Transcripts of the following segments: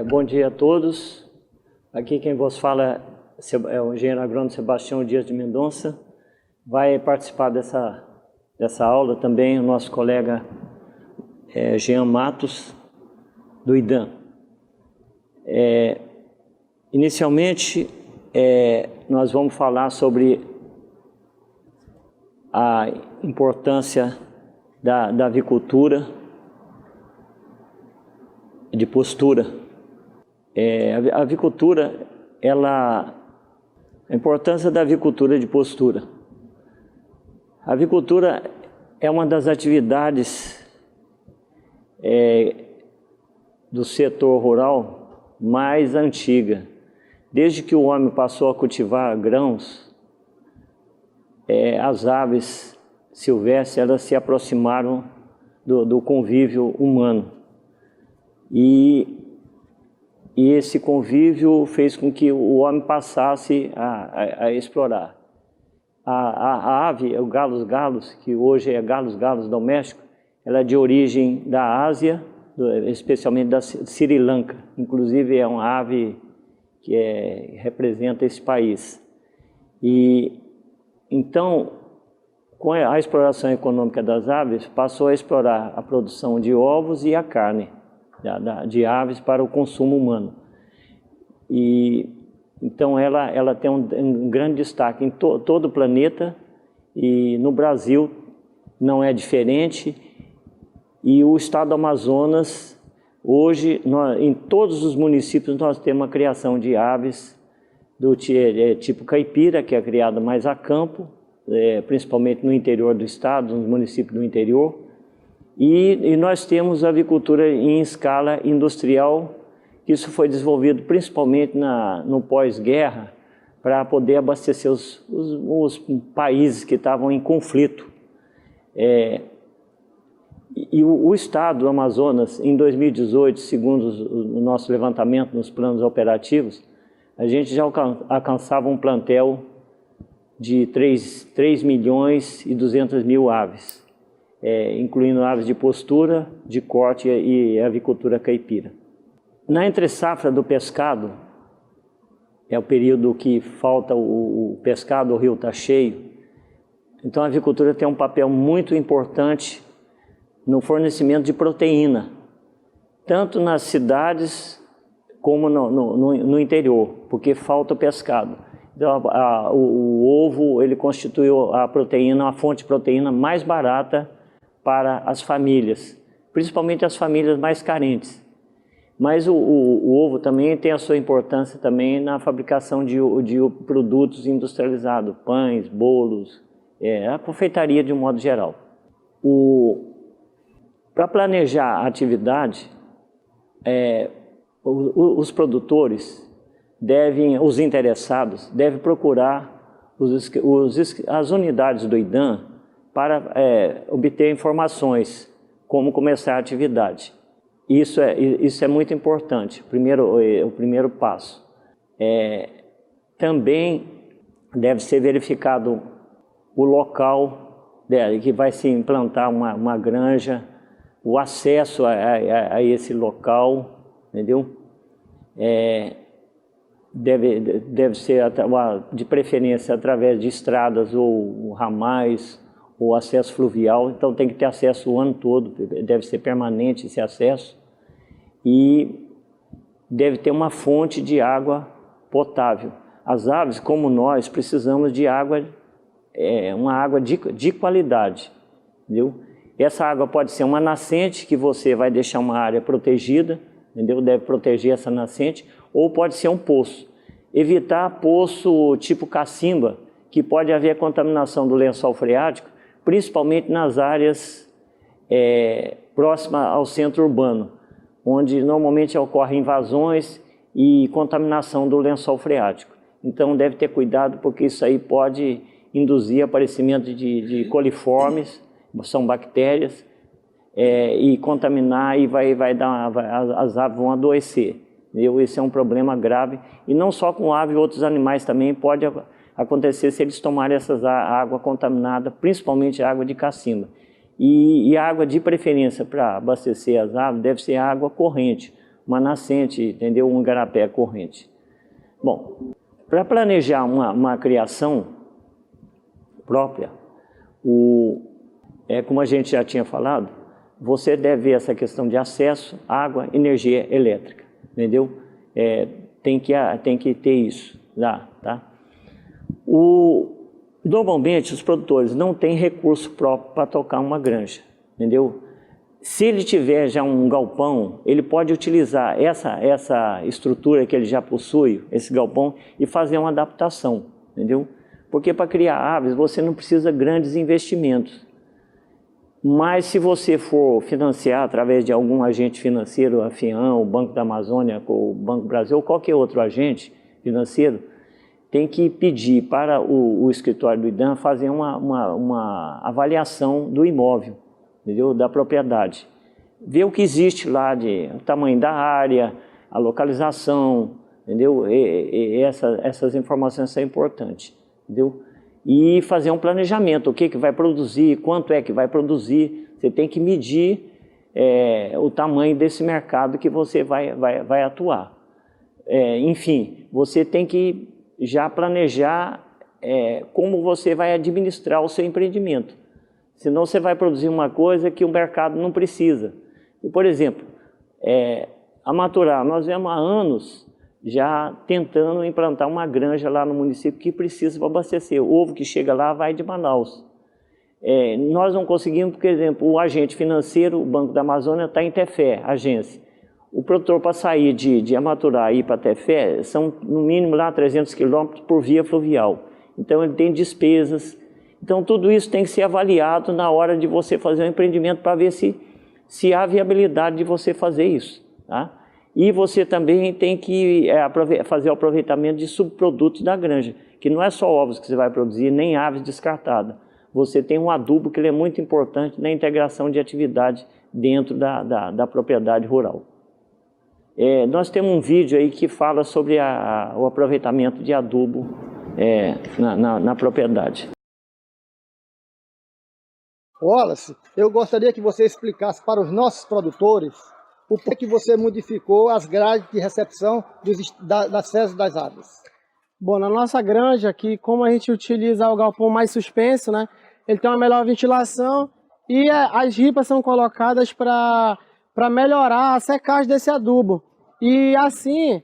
Bom dia a todos. Aqui quem vos fala é o engenheiro agrônomo Sebastião Dias de Mendonça. Vai participar dessa aula também o nosso colega Jean Matos, do IDAM. Inicialmente, nós vamos falar sobre a importância da avicultura de postura. A avicultura, a importância da avicultura de postura. A avicultura é uma das atividades do setor rural mais antiga. Desde que o homem passou a cultivar grãos, as aves silvestres elas se aproximaram do convívio humano. E esse convívio fez com que o homem passasse a explorar. A ave, o galos, que hoje é galos doméstico, ela é de origem da Ásia, especialmente da Sri Lanka. Inclusive é uma ave que representa esse país. E então, com a exploração econômica das aves, passou a explorar a produção de ovos e a carne de aves para o consumo humano. E então ela tem um grande destaque em todo o planeta, e no Brasil não é diferente. E o estado do Amazonas, hoje, em todos os municípios, nós temos a criação de aves do tipo caipira, que é criada mais a campo, principalmente no interior do estado, nos municípios do interior. E nós temos a avicultura em escala industrial, que isso foi desenvolvido principalmente no pós-guerra, para poder abastecer os países que estavam em conflito. E o estado do Amazonas, em 2018, segundo o nosso levantamento nos planos operativos, a gente já alcançava um plantel de 3.200.000 aves. Incluindo aves de postura, de corte e avicultura caipira. Na entre-safra do pescado, é o período que falta o pescado, o rio está cheio, então a avicultura tem um papel muito importante no fornecimento de proteína, tanto nas cidades como no interior, porque falta o pescado. Então, o ovo ele constitui a proteína, a fonte de proteína mais barata para as famílias, principalmente as famílias mais carentes. Mas o ovo também tem a sua importância também na fabricação de produtos industrializados, pães, bolos, a confeitaria de um modo geral. Para planejar a atividade, os produtores os interessados devem procurar as unidades do IDAM para obter informações, como começar a atividade. Isso é muito importante, o primeiro passo. Também deve ser verificado o local que vai se implantar uma granja, o acesso a esse local, entendeu? Deve ser de preferência através de estradas ou ramais, o acesso fluvial, então tem que ter acesso o ano todo, deve ser permanente esse acesso, e deve ter uma fonte de água potável. As aves, como nós, precisamos de água, uma água de qualidade, entendeu? Essa água pode ser uma nascente, que você vai deixar uma área protegida, entendeu? Deve proteger essa nascente, ou pode ser um poço. Evitar poço tipo cacimba, que pode haver contaminação do lençol freático, principalmente nas áreas próximas ao centro urbano, onde normalmente ocorrem invasões e contaminação do lençol freático. Então deve ter cuidado, porque isso aí pode induzir aparecimento de coliformes, são bactérias, e contaminar, e as aves vão adoecer. Esse é um problema grave, e não só com ave, outros animais também pode acontecer se eles tomarem essa água contaminada, principalmente a água de cacimba. E a água de preferência para abastecer as aves deve ser água corrente, uma nascente, entendeu? Um igarapé corrente. Bom, para planejar uma criação própria, como a gente já tinha falado, você deve ver essa questão de acesso, água, energia elétrica, entendeu? Tem que ter isso lá, tá? Normalmente os produtores não têm recurso próprio para tocar uma granja, entendeu? Se ele tiver já um galpão, ele pode utilizar essa estrutura que ele já possui, esse galpão, e fazer uma adaptação, entendeu? Porque para criar aves você não precisa de grandes investimentos. Mas se você for financiar através de algum agente financeiro, a FIAM, o Banco da Amazônia, o Banco Brasil, ou qualquer outro agente financeiro, tem que pedir para o escritório do IDAM fazer uma avaliação do imóvel, entendeu? Da propriedade. Ver o que existe lá, o tamanho da área, a localização, entendeu? Essas informações são importantes, entendeu? E fazer um planejamento, o que vai produzir, quanto é que vai produzir. Você tem que medir o tamanho desse mercado que você vai atuar. Enfim, você tem que já planejar como você vai administrar o seu empreendimento. Senão você vai produzir uma coisa que o mercado não precisa. E, por exemplo, a Maturar, nós vemos há anos já tentando implantar uma granja lá no município que precisa para abastecer. O ovo que chega lá vai de Manaus. Nós não conseguimos, por exemplo, o agente financeiro, o Banco da Amazônia, está em Tefé, agência. O produtor para sair de Amaturá e ir para Tefé são no mínimo lá 300 quilômetros por via fluvial. Então ele tem despesas. Então tudo isso tem que ser avaliado na hora de você fazer um empreendimento para ver se há viabilidade de você fazer isso, tá? E você também tem que fazer o aproveitamento de subprodutos da granja, que não é só ovos que você vai produzir, nem aves descartadas. Você tem um adubo que ele é muito importante na integração de atividade dentro da propriedade rural. Nós temos um vídeo aí que fala sobre o aproveitamento de adubo na propriedade. Wallace, eu gostaria que você explicasse para os nossos produtores o porquê que você modificou as grades de recepção das fezes das aves. Bom, na nossa granja aqui, como a gente utiliza o galpão mais suspenso, né, ele tem uma melhor ventilação e as ripas são colocadas para melhorar a secagem desse adubo. E assim,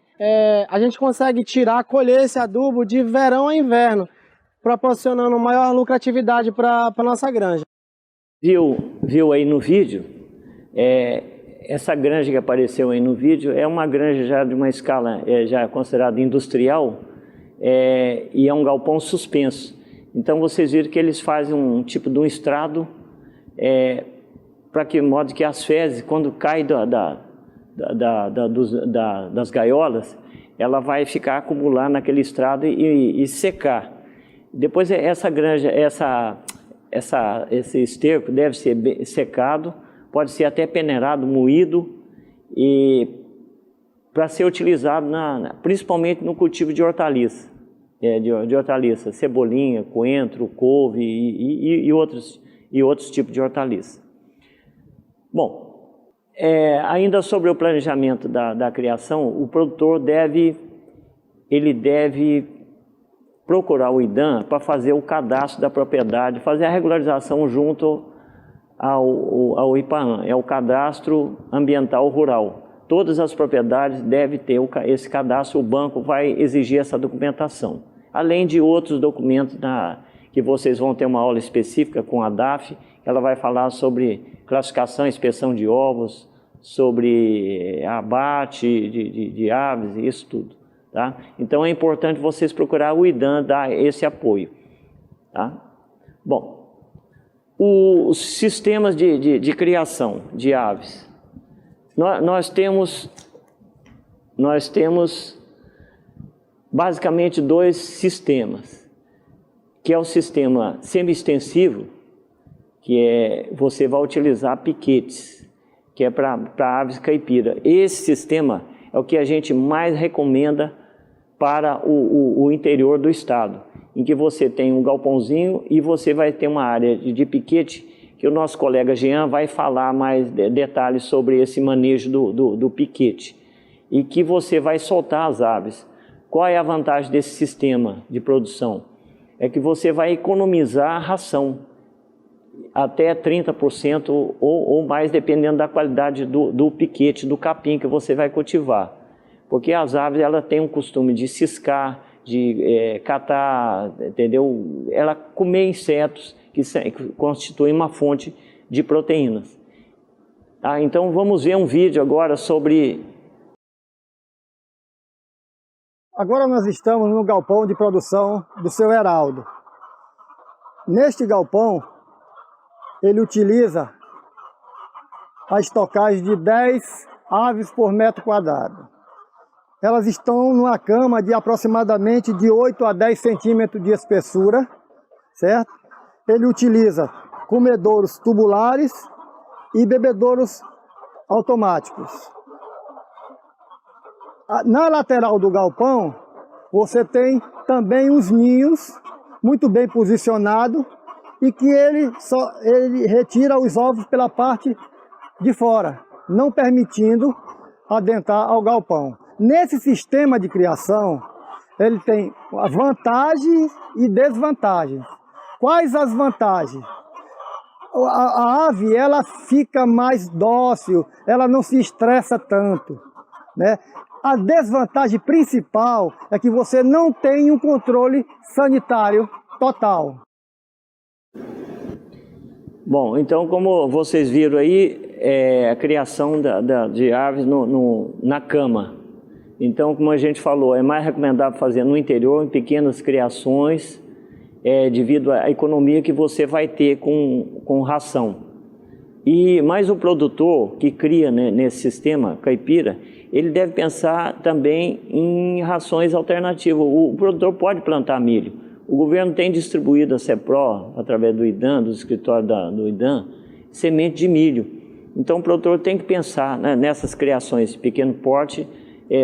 a gente consegue colher esse adubo de verão a inverno, proporcionando maior lucratividade para a nossa granja. Viu aí no vídeo? Essa granja que apareceu aí no vídeo é uma granja já de uma escala já considerada industrial e é um galpão suspenso. Então vocês viram que eles fazem um tipo de um estrado para que modo que as fezes, quando cai das gaiolas, ela vai ficar acumulando naquele estrado e secar. Depois essa granja, esse esterco deve ser secado, pode ser até peneirado, moído, e para ser utilizado principalmente no cultivo de hortaliça, de hortaliça, cebolinha, coentro, couve e outros tipos de hortaliça. Bom, ainda sobre o planejamento da criação, o produtor deve procurar o IDAM para fazer o cadastro da propriedade, fazer a regularização junto ao IPAAM, é o Cadastro Ambiental Rural. Todas as propriedades devem ter esse cadastro, o banco vai exigir essa documentação. Além de outros documentos que vocês vão ter uma aula específica com a DAF, ela vai falar sobre classificação e inspeção de ovos, sobre abate de aves, isso tudo. Tá? Então é importante vocês procurar o IDAM dar esse apoio. Tá? Bom, os sistemas de criação de aves. Nós temos basicamente dois sistemas, que é o sistema semi-extensivo, que você vai utilizar piquetes, que é para aves caipira. Esse sistema é o que a gente mais recomenda para o interior do estado, em que você tem um galpãozinho e você vai ter uma área de piquete, que o nosso colega Jean vai falar mais detalhes sobre esse manejo do piquete. e que você vai soltar as aves. Qual é a vantagem desse sistema de produção? É que você vai economizar a ração, até 30% ou mais, dependendo da qualidade do piquete, do capim que você vai cultivar. Porque as aves, ela têm um costume de ciscar, de catar, entendeu? Ela comer insetos que constituem uma fonte de proteínas. Então vamos ver um vídeo agora sobre... Agora nós estamos no galpão de produção do seu Heraldo. Neste galpão, ele utiliza a estocagem de 10 aves por metro quadrado. Elas estão numa cama de aproximadamente de 8 a 10 centímetros de espessura, certo? Ele utiliza comedouros tubulares e bebedouros automáticos. Na lateral do galpão, você tem também os ninhos muito bem posicionados e que ele retira os ovos pela parte de fora, não permitindo adentrar ao galpão. Nesse sistema de criação, ele tem vantagens e desvantagens. Quais as vantagens? A ave, ela fica mais dócil, ela não se estressa tanto, né? A desvantagem principal é que você não tem um controle sanitário total. Bom, então como vocês viram aí, a criação de aves na cama. Então, como a gente falou, é mais recomendável fazer no interior, em pequenas criações, devido à economia que você vai ter com ração. Mas o produtor que cria, né, nesse sistema caipira, ele deve pensar também em rações alternativas. O produtor pode plantar milho. O governo tem distribuído a CEPRO, através do IDAM, do escritório do IDAM, semente de milho. Então o produtor tem que pensar, né, nessas criações de pequeno porte,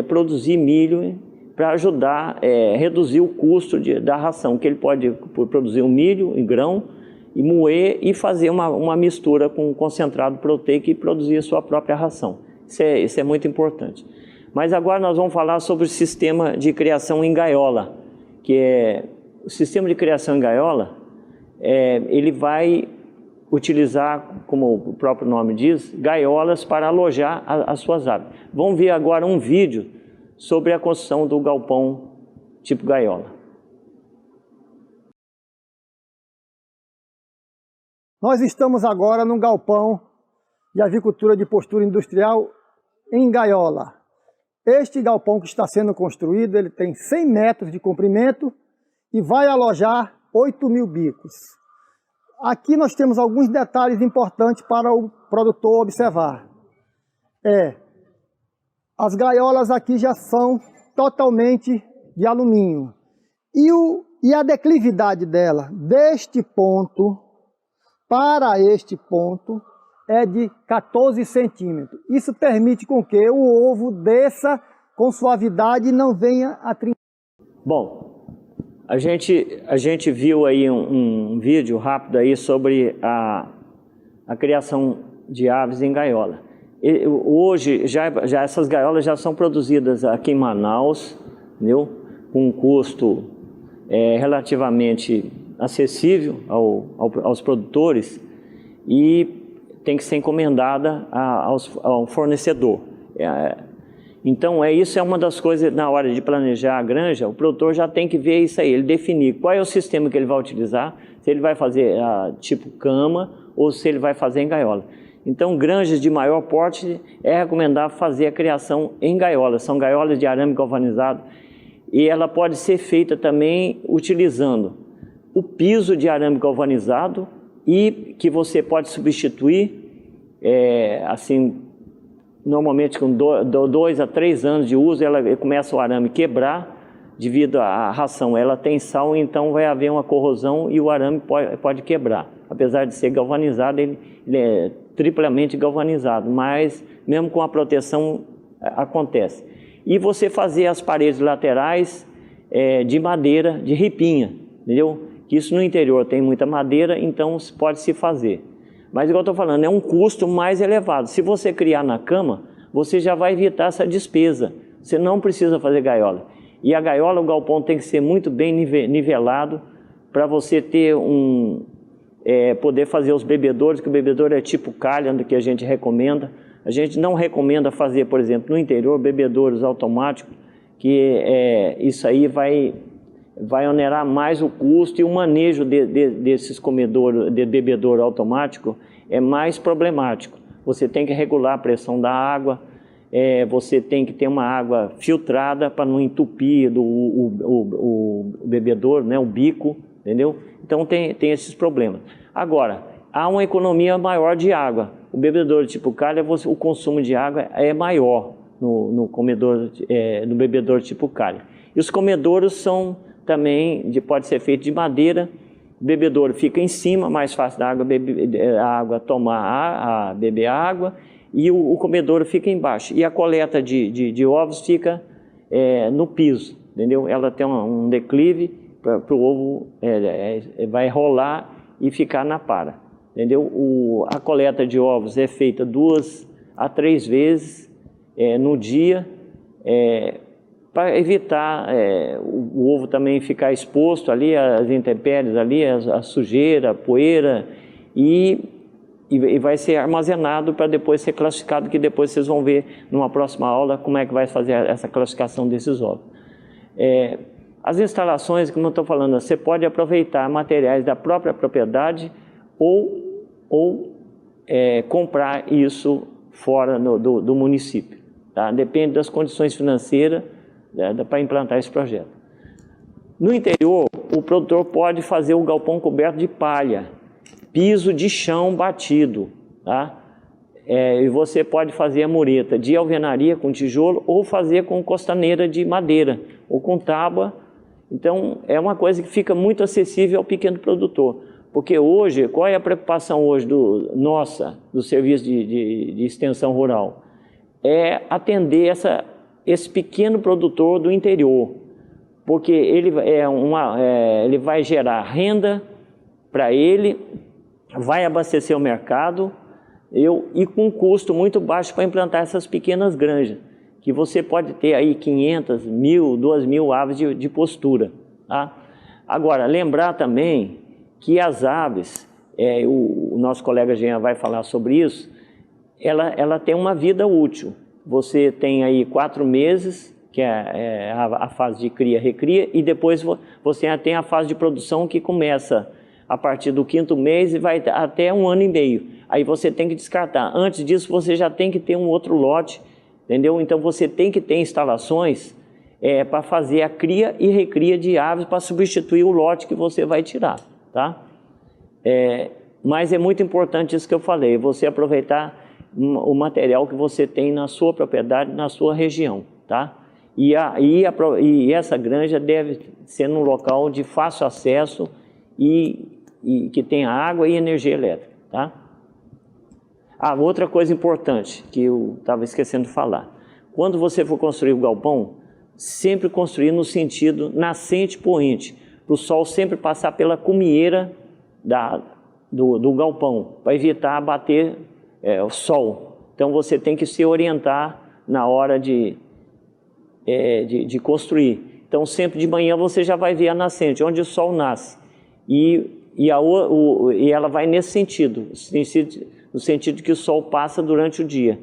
produzir milho para ajudar a reduzir o custo da ração, que ele pode produzir o milho em grão e moer e fazer uma mistura com concentrado proteico e produzir a sua própria ração. Isso é muito importante. Mas agora nós vamos falar sobre o sistema de criação em gaiola, que é o sistema de criação em gaiola. Ele vai utilizar, como o próprio nome diz, gaiolas para alojar as suas aves. Vamos ver agora um vídeo sobre a construção do galpão tipo gaiola. Nós estamos agora num galpão de avicultura de postura industrial em gaiola. Este galpão que está sendo construído, ele tem 100 metros de comprimento e vai alojar 8.000 bicos. Aqui nós temos alguns detalhes importantes para o produtor observar. As gaiolas aqui já são totalmente de alumínio. E a declividade dela, deste ponto para este ponto, é de 14 centímetros. Isso permite com que o ovo desça com suavidade e não venha a trincar. Bom, a gente viu aí um vídeo rápido aí sobre a criação de aves em gaiola. Hoje, já essas gaiolas já são produzidas aqui em Manaus, entendeu? Com um custo relativamente acessível aos produtores e tem que ser encomendada ao fornecedor. Então, isso é uma das coisas, na hora de planejar a granja, o produtor já tem que ver isso aí, ele definir qual é o sistema que ele vai utilizar, se ele vai fazer tipo cama ou se ele vai fazer em gaiola. Então, granjas de maior porte é recomendável fazer a criação em gaiola, são gaiolas de arame galvanizado, e ela pode ser feita também utilizando o piso de arame galvanizado e que você pode substituir, assim, normalmente com 2 a 3 anos de uso, ela começa o arame quebrar, devido à ração, ela tem sal, então vai haver uma corrosão e o arame pode quebrar. Apesar de ser galvanizado, ele é triplamente galvanizado, mas mesmo com a proteção acontece. E você fazer as paredes laterais de madeira, de ripinha, entendeu? Que isso no interior tem muita madeira, então pode se fazer. Mas igual eu estou falando, é um custo mais elevado. Se você criar na cama, você já vai evitar essa despesa. Você não precisa fazer gaiola. E a gaiola, o galpão tem que ser muito bem nivelado para você ter poder fazer os bebedouros, que o bebedouro é tipo calha, do que a gente recomenda. A gente não recomenda fazer, por exemplo, no interior, bebedouros automáticos, que isso aí vai onerar mais o custo, e o manejo desses bebedouro automático é mais problemático. Você tem que regular a pressão da água, você tem que ter uma água filtrada para não entupir o bebedouro, né, o bico, entendeu? Então tem esses problemas. Agora, há uma economia maior de água. O bebedouro tipo calha, o consumo de água é maior no bebedouro tipo calha. E os comedouros são também, pode ser feito de madeira. O bebedouro fica em cima, mais fácil da água beber água, e o comedouro fica embaixo. E a coleta de ovos fica no piso, entendeu? Ela tem um declive para o ovo, vai rolar e ficar na para, entendeu? A coleta de ovos é feita 2 a 3 vezes no dia, para evitar o ovo também ficar exposto ali, as intempéries ali, a sujeira, a poeira, e vai ser armazenado para depois ser classificado, que depois vocês vão ver numa próxima aula como é que vai fazer essa classificação desses ovos. As instalações, como eu estou falando, você pode aproveitar materiais da própria propriedade ou comprar isso fora do município, tá? Depende das condições financeiras para implantar esse projeto. No interior, o produtor pode fazer o galpão coberto de palha, piso de chão batido, tá? E você pode fazer a mureta de alvenaria com tijolo, ou fazer com costaneira de madeira, ou com tábua. Então, é uma coisa que fica muito acessível ao pequeno produtor. Porque hoje, qual é a preocupação hoje do serviço de extensão rural? É atender esse pequeno produtor do interior, porque ele vai gerar renda para ele, vai abastecer o mercado, e com um custo muito baixo para implantar essas pequenas granjas, que você pode ter aí 500, 1.000, 2.000 aves de postura, tá? Agora, lembrar também que as aves, o nosso colega Jean vai falar sobre isso, ela tem uma vida útil. Você tem aí 4 meses, que é a fase de cria-recria, e depois você tem a fase de produção, que começa a partir do 5º mês e vai até 1 ano e meio. Aí você tem que descartar. Antes disso, você já tem que ter um outro lote, entendeu? Então você tem que ter instalações para fazer a cria e recria de aves, para substituir o lote que você vai tirar, tá? Mas é muito importante isso que eu falei, você aproveitar o material que você tem na sua propriedade, na sua região, tá? E essa granja deve ser num local de fácil acesso e que tenha água e energia elétrica, tá? Outra coisa importante que eu estava esquecendo de falar. Quando você for construir o galpão, sempre construir no sentido nascente-poente, para o sol sempre passar pela cumieira do galpão, para evitar bater o sol. Então você tem que se orientar na hora de construir. Então sempre de manhã você já vai ver a nascente, onde o sol nasce. E ela vai nesse sentido, no sentido que o sol passa durante o dia,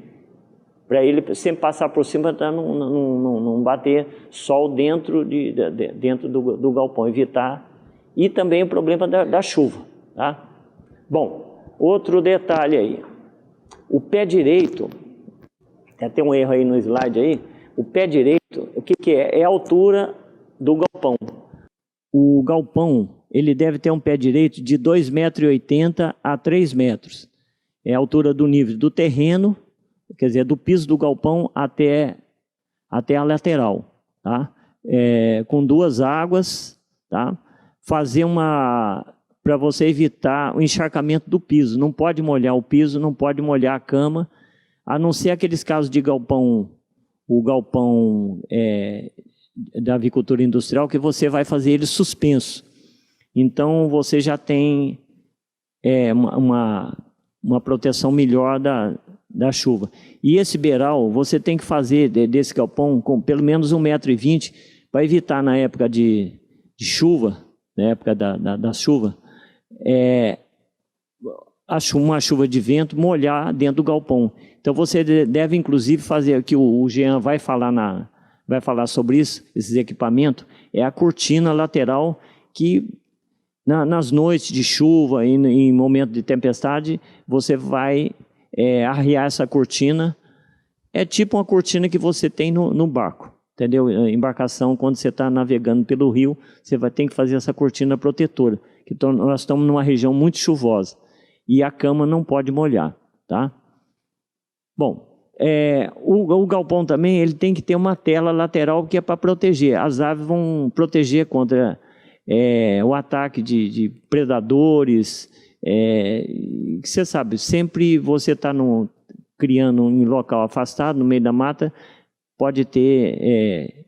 para ele sempre passar por cima, para não bater sol dentro do galpão, evitar. E também o problema da chuva, tá? Bom, outro detalhe aí, o pé direito, tem um erro aí no slide aí, o pé direito, o que é? É a altura do galpão. O galpão, ele deve ter um pé direito de 2,80 m a 3 metros. É a altura do nível do terreno, quer dizer, do piso do galpão até a lateral, tá? Com 2 águas, tá? Fazer para você evitar o encharcamento do piso. Não pode molhar o piso, não pode molhar a cama, a não ser aqueles casos de galpão, o galpão da avicultura industrial, que você vai fazer ele suspenso. Então você já tem uma proteção melhor da chuva. E esse beiral, você tem que fazer desse galpão com pelo menos 1,20 m, para evitar na época de chuva, na época da chuva, uma chuva de vento molhar dentro do galpão. Então você deve inclusive fazer, que o Jean vai falar sobre isso, esses equipamentos, é a cortina lateral que nas noites de chuva e em momento de tempestade, você vai arriar essa cortina. É tipo uma cortina que você tem no barco, entendeu? Embarcação, quando você está navegando pelo rio, você vai ter que fazer essa cortina protetora, que nós estamos numa região muito chuvosa e a cama não pode molhar, tá? Bom, o galpão também ele tem que ter uma tela lateral que é para proteger. As aves vão proteger contra o ataque de predadores. Você sabe, sempre você está criando em local afastado, no meio da mata, pode ter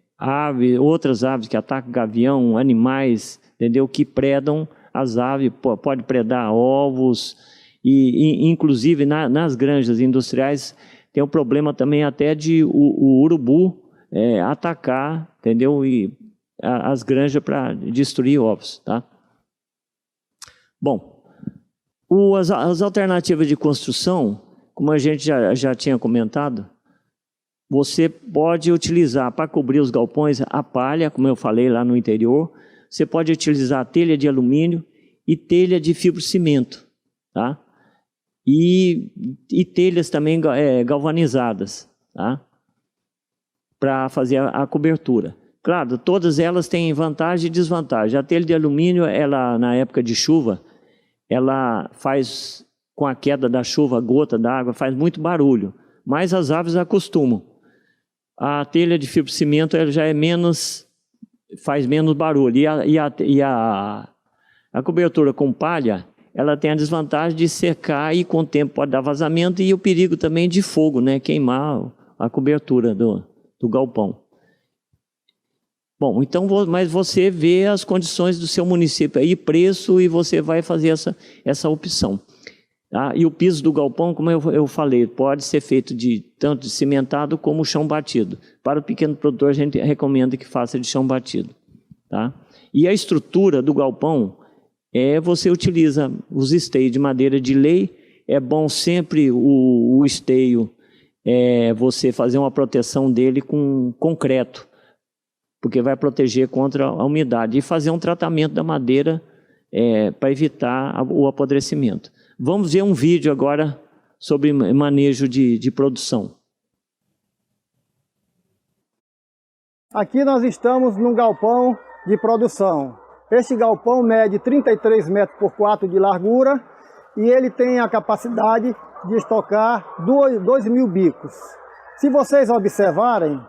outras aves que atacam gavião, animais, entendeu? Que predam as aves, pode predar ovos, e inclusive nas granjas industriais tem um problema também até de o urubu atacar, entendeu? E as granjas para destruir ovos, tá? Bom, as alternativas de construção, como a gente já tinha comentado, você pode utilizar para cobrir os galpões a palha, como eu falei lá no interior. Você pode utilizar telha de alumínio e telha de fibrocimento, tá? E telhas também galvanizadas, tá? Para fazer a cobertura. Claro, todas elas têm vantagem e desvantagem. A telha de alumínio, ela na época de chuva, ela faz, com a queda da chuva, a gota d'água, faz muito barulho, mas as aves acostumam. A telha de fibrocimento ela já faz menos barulho. E a cobertura com palha, ela tem a desvantagem de secar e com o tempo pode dar vazamento, e o perigo também de fogo, né? Queimar a cobertura do galpão. Bom, então, mas você vê as condições do seu município aí, preço, e você vai fazer essa opção. Tá? E o piso do galpão, como eu falei, pode ser feito tanto de cimentado como chão batido. Para o pequeno produtor, a gente recomenda que faça de chão batido. Tá? E a estrutura do galpão, você utiliza os esteios de madeira de lei. É bom sempre o esteio, você fazer uma proteção dele com concreto, porque vai proteger contra a umidade, e fazer um tratamento da madeira para evitar o apodrecimento. Vamos ver um vídeo agora sobre manejo de produção. Aqui nós estamos num galpão de produção. Este galpão mede 33 metros por 4 de largura e ele tem a capacidade de estocar 2.000 bicos. Se vocês observarem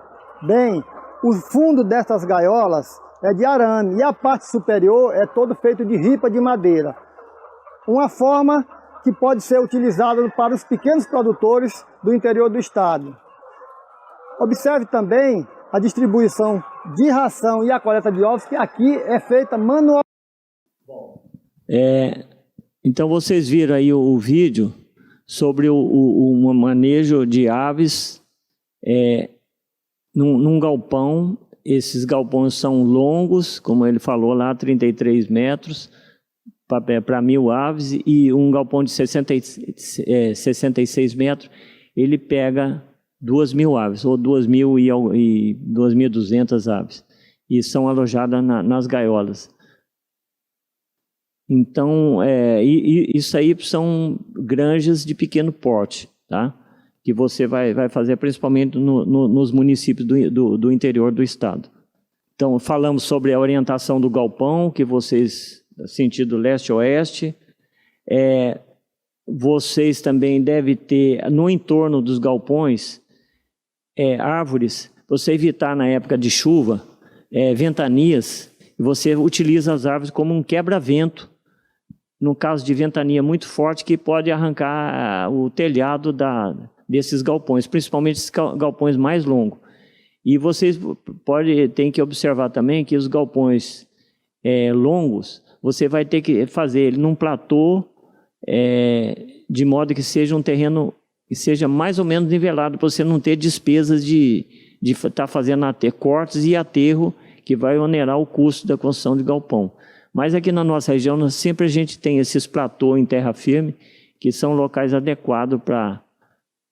bem, o fundo dessas gaiolas é de arame e a parte superior é todo feito de ripa de madeira. Uma forma que pode ser utilizada para os pequenos produtores do interior do estado. Observe também a distribuição de ração e a coleta de ovos, que aqui é feita manualmente. Então vocês viram aí o vídeo sobre o manejo de aves num galpão. Esses galpões são longos, como ele falou lá, 33 metros para 1.000 aves, e um galpão de 66 metros, ele pega 2.000 aves, ou 2.000 e 2.200 aves, e são alojadas nas gaiolas. Então, isso aí são granjas de pequeno porte, tá? Que você vai fazer principalmente nos municípios do interior do estado. Então, falamos sobre a orientação do galpão, que vocês, sentido leste-oeste. Vocês também devem ter, no entorno dos galpões, árvores, você evitar na época de chuva, ventanias, e você utiliza as árvores como um quebra-vento, no caso de ventania muito forte, que pode arrancar o telhado desses galpões, principalmente esses galpões mais longos. E vocês têm que observar também que os galpões longos, você vai ter que fazer ele num platô, de modo que seja um terreno que seja mais ou menos nivelado para você não ter despesas de estar fazendo cortes e aterro que vai onerar o custo da construção de galpão. Mas aqui na nossa região, sempre a gente tem esses platôs em terra firme, que são locais adequados para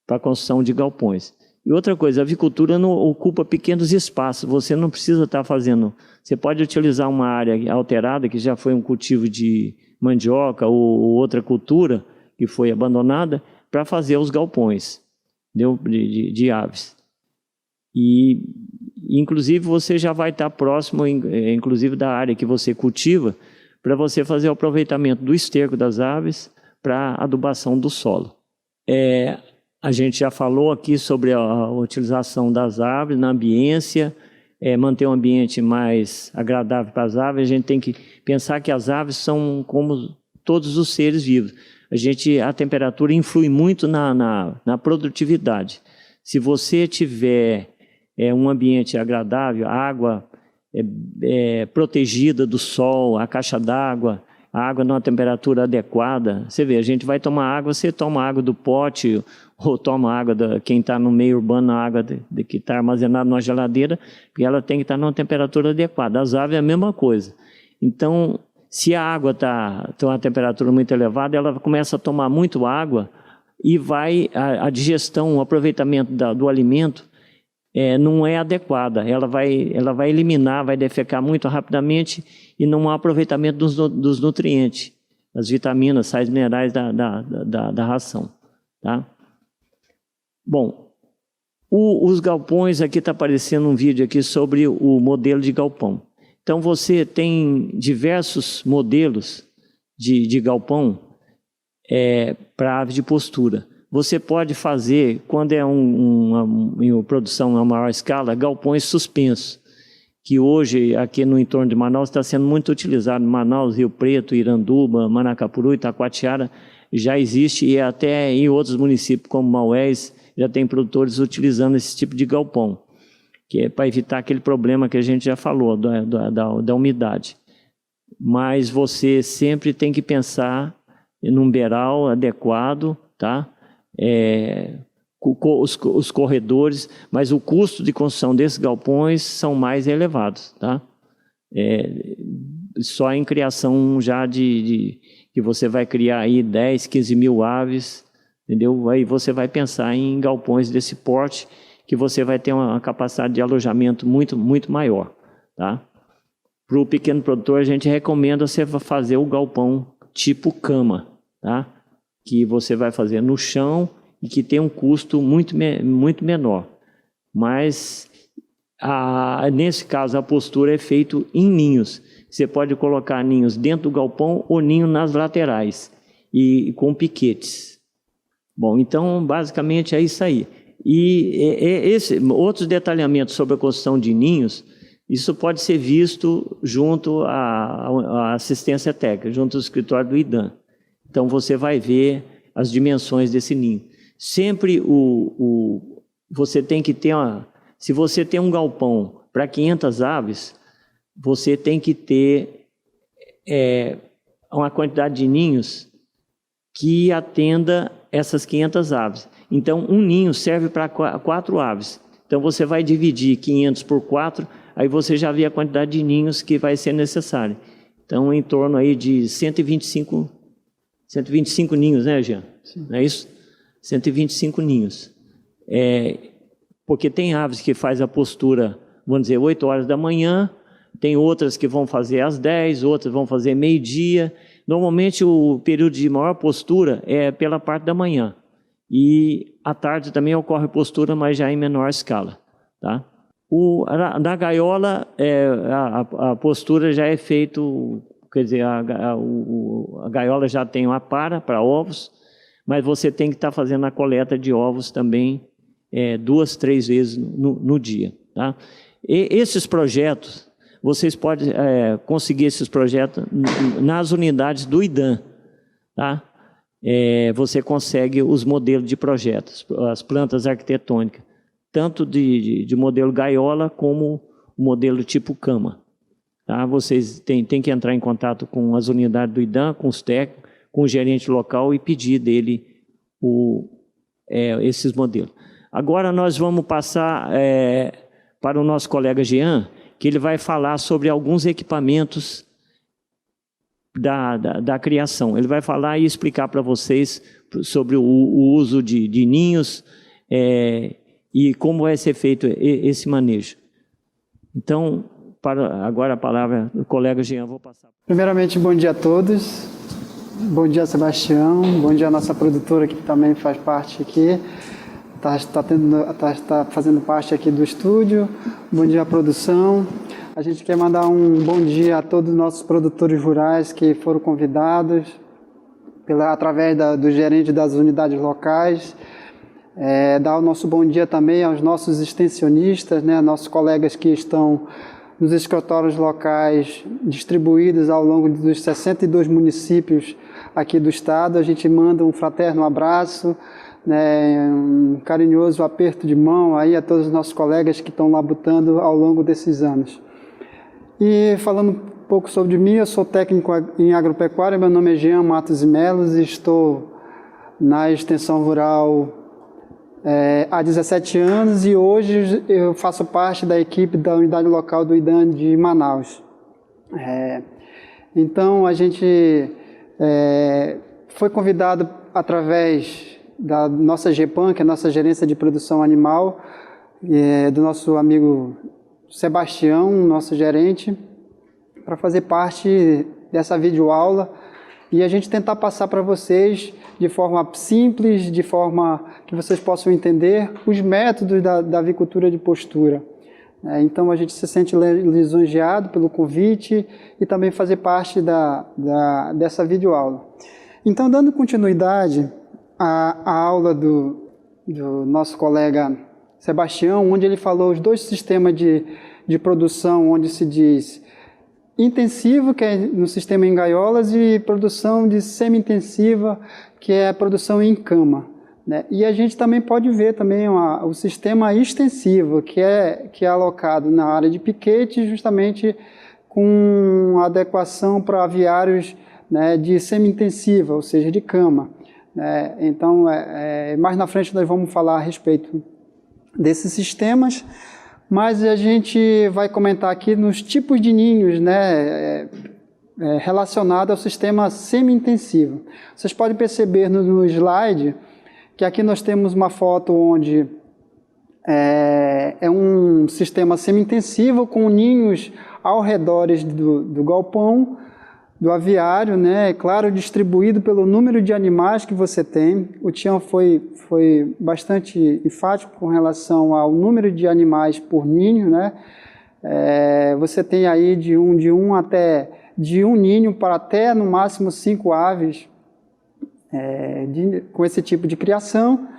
a construção de galpões. E outra coisa, a avicultura não ocupa pequenos espaços, você não precisa estar fazendo... Você pode utilizar uma área alterada, que já foi um cultivo de mandioca ou outra cultura que foi abandonada, para fazer os galpões de aves. E, inclusive, você já vai estar próximo, inclusive, da área que você cultiva, para você fazer o aproveitamento do esterco das aves para adubação do solo. A gente já falou aqui sobre a utilização das aves na ambiência, manter um ambiente mais agradável para as aves. A gente tem que pensar que as aves são como todos os seres vivos. A temperatura influi muito na produtividade. Se você tiver um ambiente agradável, água protegida do sol, a caixa d'água, a água numa temperatura adequada. Você vê, a gente vai tomar água, você toma água do pote ou toma água quem está no meio urbano, a água que está armazenada numa geladeira, porque ela tem que estar numa temperatura adequada. As aves é a mesma coisa. Então, se a água está uma temperatura muito elevada, ela começa a tomar muito água e a digestão, o aproveitamento do alimento não é adequada. Ela vai eliminar, vai defecar muito rapidamente e não há aproveitamento dos nutrientes, das vitaminas, sais minerais da ração. Tá? Bom, os galpões, aqui está aparecendo um vídeo aqui sobre o modelo de galpão. Então, você tem diversos modelos de galpão para ave de postura. Você pode fazer, quando é uma produção a maior escala, galpões suspensos, que hoje, aqui no entorno de Manaus, está sendo muito utilizado. Manaus, Rio Preto, Iranduba, Manacapuru, Itacoatiara, já existe, e até em outros municípios, como Maués, já tem produtores utilizando esse tipo de galpão, que é para evitar aquele problema que a gente já falou, da umidade. Mas você sempre tem que pensar num beiral adequado, tá? Os corredores, mas o custo de construção desses galpões são mais elevados, tá? Só em criação já que você vai criar aí 10, 15 mil aves, entendeu? Aí você vai pensar em galpões desse porte, que você vai ter uma capacidade de alojamento muito, muito maior, tá? Para o pequeno produtor, a gente recomenda você fazer o galpão tipo cama, tá? Que você vai fazer no chão e que tem um custo muito menor. Mas, nesse caso, a postura é feita em ninhos. Você pode colocar ninhos dentro do galpão ou ninho nas laterais, e com piquetes. Bom, então, basicamente é isso aí. E outros detalhamentos sobre a construção de ninhos, isso pode ser visto junto à assistência técnica, junto ao escritório do IDAM. Então, você vai ver as dimensões desse ninho. Sempre você tem que ter se você tem um galpão para 500 aves, você tem que ter uma quantidade de ninhos que atenda essas 500 aves. Então, um ninho serve para 4 aves. Então, você vai dividir 500 por 4, aí você já vê a quantidade de ninhos que vai ser necessária. Então, em torno aí de 125 ninhos, né, Jean? Sim. Não é isso? 125 ninhos. Porque tem aves que faz a postura, vamos dizer, 8 horas da manhã, tem outras que vão fazer às 10, outras vão fazer meio-dia. Normalmente, o período de maior postura é pela parte da manhã. E à tarde também ocorre postura, mas já em menor escala. Tá? Na gaiola, a postura já é feita, quer dizer, a gaiola já tem uma para ovos, mas você tem que estar fazendo a coleta de ovos também 2, 3 vezes no dia. Tá? E esses projetos, vocês podem conseguir esses projetos nas unidades do IDAM. Tá? Você consegue os modelos de projetos, as plantas arquitetônicas, tanto de modelo gaiola como o modelo tipo cama. Tá? Vocês têm que entrar em contato com as unidades do IDAM, com os técnicos, com o gerente local e pedir dele esses modelos. Agora nós vamos passar para o nosso colega Jean, que ele vai falar sobre alguns equipamentos da criação. Ele vai falar e explicar para vocês sobre o uso de ninhos e como vai ser feito esse manejo. Então, agora a palavra do colega Jean, vou passar. Primeiramente, bom dia a todos. Bom dia, Sebastião. Bom dia a nossa produtora, que também faz parte aqui. Está fazendo parte aqui do estúdio. Bom dia à produção. A gente quer mandar um bom dia a todos os nossos produtores rurais que foram convidados através do gerente das unidades locais. Dar o nosso bom dia também aos nossos extensionistas, né, nossos colegas que estão nos escritórios locais distribuídos ao longo dos 62 municípios aqui do estado. A gente manda um fraterno abraço, né, um carinhoso aperto de mão aí a todos os nossos colegas que estão labutando ao longo desses anos. E falando um pouco sobre mim, eu sou técnico em agropecuária, meu nome é Jean Matos e Melos e estou na extensão rural há 17 anos e hoje eu faço parte da equipe da unidade local do IDAN de Manaus. Então a gente foi convidado através da nossa GEPAN, que é a nossa gerência de produção animal, do nosso amigo Sebastião, nosso gerente, para fazer parte dessa videoaula e a gente tentar passar para vocês de forma simples, de forma que vocês possam entender os métodos da avicultura de postura. Então a gente se sente lisonjeado pelo convite e também fazer parte dessa videoaula. Então, dando continuidade à aula do nosso colega Sebastião, onde ele falou os dois sistemas de produção, onde se diz intensivo, que é no sistema em gaiolas, e produção de semi-intensiva, que é a produção em cama, né? E a gente também pode ver também o sistema extensivo, que é alocado na área de piquete, justamente com adequação para aviários, né, de semi-intensiva, ou seja, de cama, né? Então, mais na frente nós vamos falar a respeito desses sistemas, mas a gente vai comentar aqui nos tipos de ninhos, né, relacionado ao sistema semi-intensivo. Vocês podem perceber no slide que aqui nós temos uma foto onde é um sistema semi-intensivo com ninhos ao redor do galpão, do aviário, né, claro, distribuído pelo número de animais que você tem. O Tião foi bastante enfático com relação ao número de animais por ninho, né? Você tem aí de um ninho para até no máximo 5 aves com esse tipo de criação,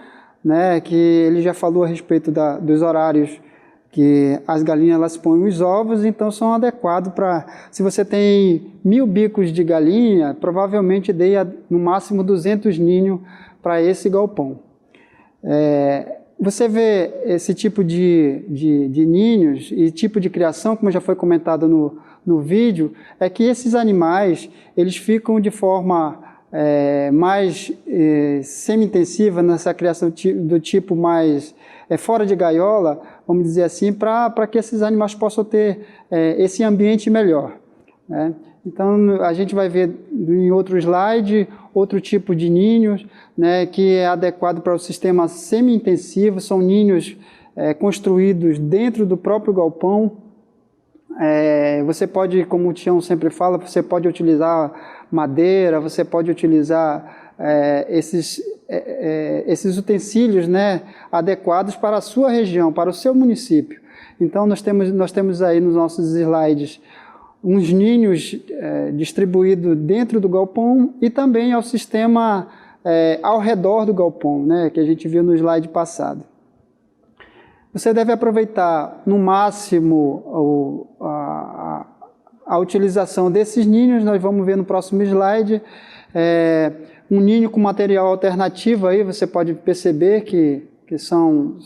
né? Que ele já falou a respeito dos horários que as galinhas elas põem os ovos, então são adequados para... Se você tem 1000 bicos de galinha, provavelmente dê no máximo 200 ninhos para esse galpão. Você vê esse tipo de ninhos e tipo de criação, como já foi comentado no vídeo, é que esses animais eles ficam de forma mais semi-intensiva nessa criação do tipo mais fora de gaiola, vamos dizer assim, para que esses animais possam ter esse ambiente melhor, né? Então a gente vai ver em outro slide outro tipo de ninhos, né, que é adequado para o sistema semi-intensivo. São ninhos construídos dentro do próprio galpão. Você pode, como o Tião sempre fala, você pode utilizar madeira, você pode utilizar esses utensílios, né, adequados para a sua região, para o seu município. Então nós temos aí nos nossos slides uns ninhos distribuídos dentro do galpão e também ao sistema ao redor do galpão, né, que a gente viu no slide passado. Você deve aproveitar no máximo a utilização desses ninhos. Nós vamos ver no próximo slide um ninho com material alternativo. Aí você pode perceber que são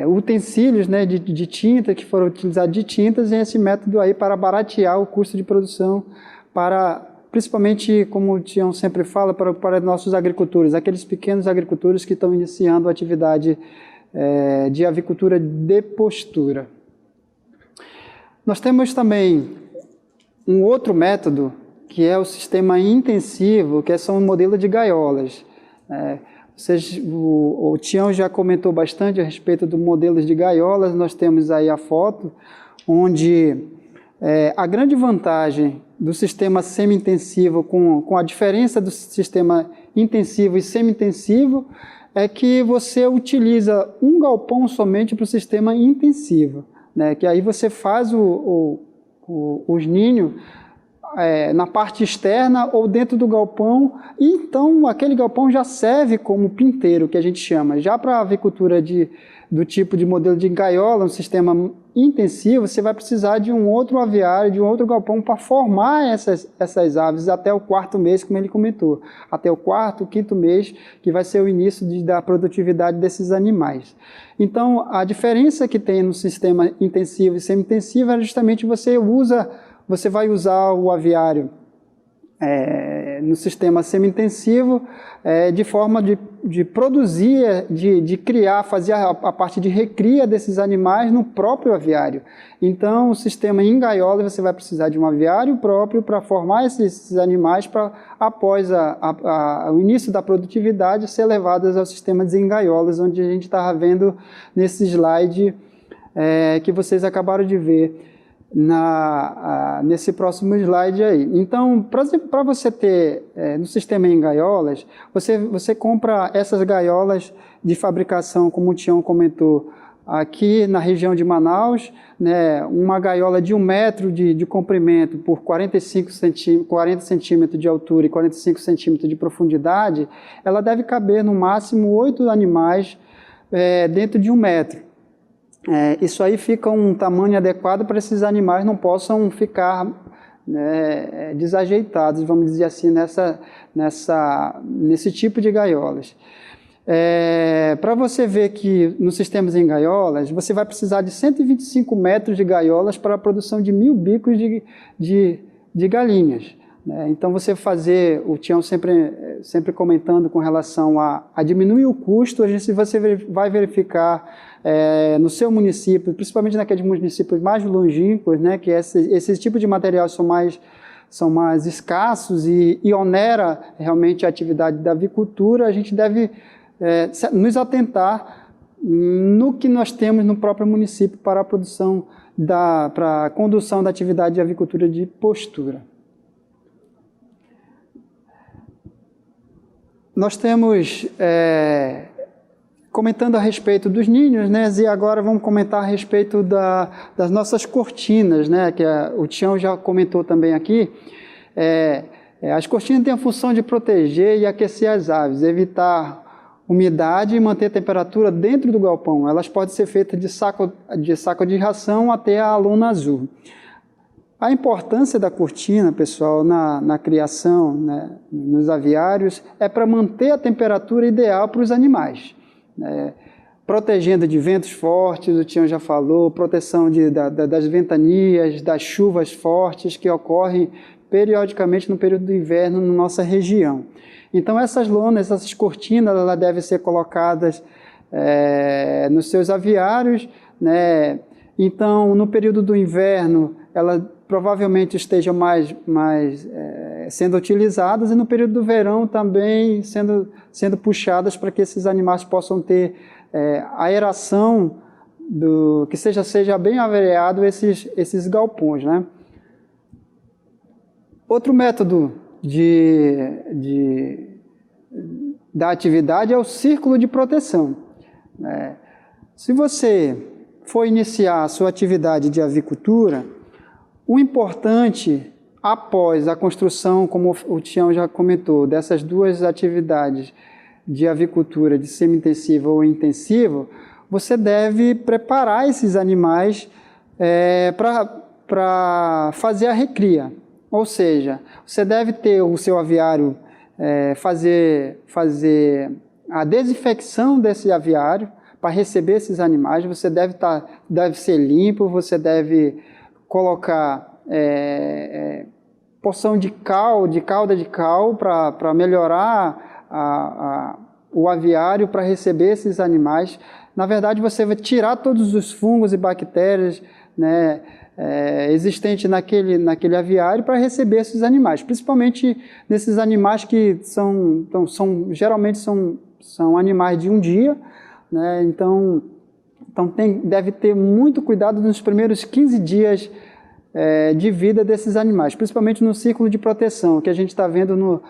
utensílios, né, de tinta, que foram utilizados de tintas, e esse método aí para baratear o custo de produção para principalmente, como o Tião sempre fala, para nossos agricultores, aqueles pequenos agricultores que estão iniciando a atividade de avicultura de postura. Nós temos também um outro método, que é o sistema intensivo, que são o modelo de gaiolas. O Tião já comentou bastante a respeito do modelo de gaiolas. Nós temos aí a foto, onde a grande vantagem do sistema semi-intensivo com a diferença do sistema intensivo e semi-intensivo é que você utiliza um galpão somente para o sistema intensivo, né? Que aí você faz os ninhos na parte externa ou dentro do galpão, e então aquele galpão já serve como pinteiro, que a gente chama. Já para a avicultura do tipo de modelo de gaiola, um sistema intensivo, você vai precisar de um outro aviário, de um outro galpão para formar essas aves até o 4º mês, como ele comentou. Até o 4º, 5º mês, que vai ser o início da produtividade desses animais. Então, a diferença que tem no sistema intensivo e semi-intensivo é justamente você vai usar o aviário no sistema semi-intensivo de forma de produzir, de criar, fazer a parte de recria desses animais no próprio aviário. Então, o sistema em gaiola, você vai precisar de um aviário próprio para formar esses animais para, após o início da produtividade, ser levados ao sistema de gaiolas, onde a gente estava vendo nesse slide que vocês acabaram de ver. Nesse próximo slide aí. Então, para você ter no sistema em gaiolas, você compra essas gaiolas de fabricação, como o Tião comentou, aqui na região de Manaus, né, uma gaiola de 1 metro de comprimento por 40 centímetros de altura e 45 centímetros de profundidade, ela deve caber no máximo 8 animais dentro de 1 metro. Isso aí fica um tamanho adequado para esses animais não possam ficar desajeitados, vamos dizer assim, nesse tipo de gaiolas. Para você ver que nos sistemas em gaiolas, você vai precisar de 125 metros de gaiolas para a produção de 1000 bicos de galinhas. Então, você fazer, o Tião sempre comentando com relação a diminuir o custo, você vai verificar no seu município, principalmente naqueles municípios mais longínquos, né, que esse tipo de material são mais escassos e onera realmente a atividade da avicultura. A gente deve nos atentar no que nós temos no próprio município para a produção, para a condução da atividade de avicultura de postura. Nós temos, comentando a respeito dos ninhos, né, e agora vamos comentar a respeito das nossas cortinas, né, que o Tião já comentou também aqui. As cortinas têm a função de proteger e aquecer as aves, evitar umidade e manter a temperatura dentro do galpão. Elas podem ser feitas de saco de ração até a lona azul. A importância da cortina, pessoal, na criação, né, nos aviários, é para manter a temperatura ideal para os animais. Protegendo de ventos fortes, o Tião já falou, proteção das ventanias, das chuvas fortes que ocorrem periodicamente no período do inverno na nossa região. Então, essas lonas, essas cortinas, elas devem ser colocadas nos seus aviários, né? Então, no período do inverno, ela provavelmente estejam sendo utilizadas, e no período do verão também sendo puxadas para que esses animais possam ter aeração, que seja bem averiado esses galpões, né? Outro método da atividade é o círculo de proteção. Se você for iniciar a sua atividade de avicultura, o importante, após a construção, como o Tião já comentou, dessas duas atividades de avicultura de semi-intensivo ou intensivo, você deve preparar esses animais para fazer a recria. Ou seja, você deve ter o seu aviário, fazer a desinfecção desse aviário para receber esses animais. Você deve ser limpo, você deve colocar porção de calda de cal para melhorar o aviário para receber esses animais. Na verdade, você vai tirar todos os fungos e bactérias, né, existentes naquele aviário para receber esses animais, principalmente nesses animais que geralmente são animais de um dia, né, então deve ter muito cuidado nos primeiros 15 dias de vida desses animais, principalmente no círculo de proteção, que a gente está vendo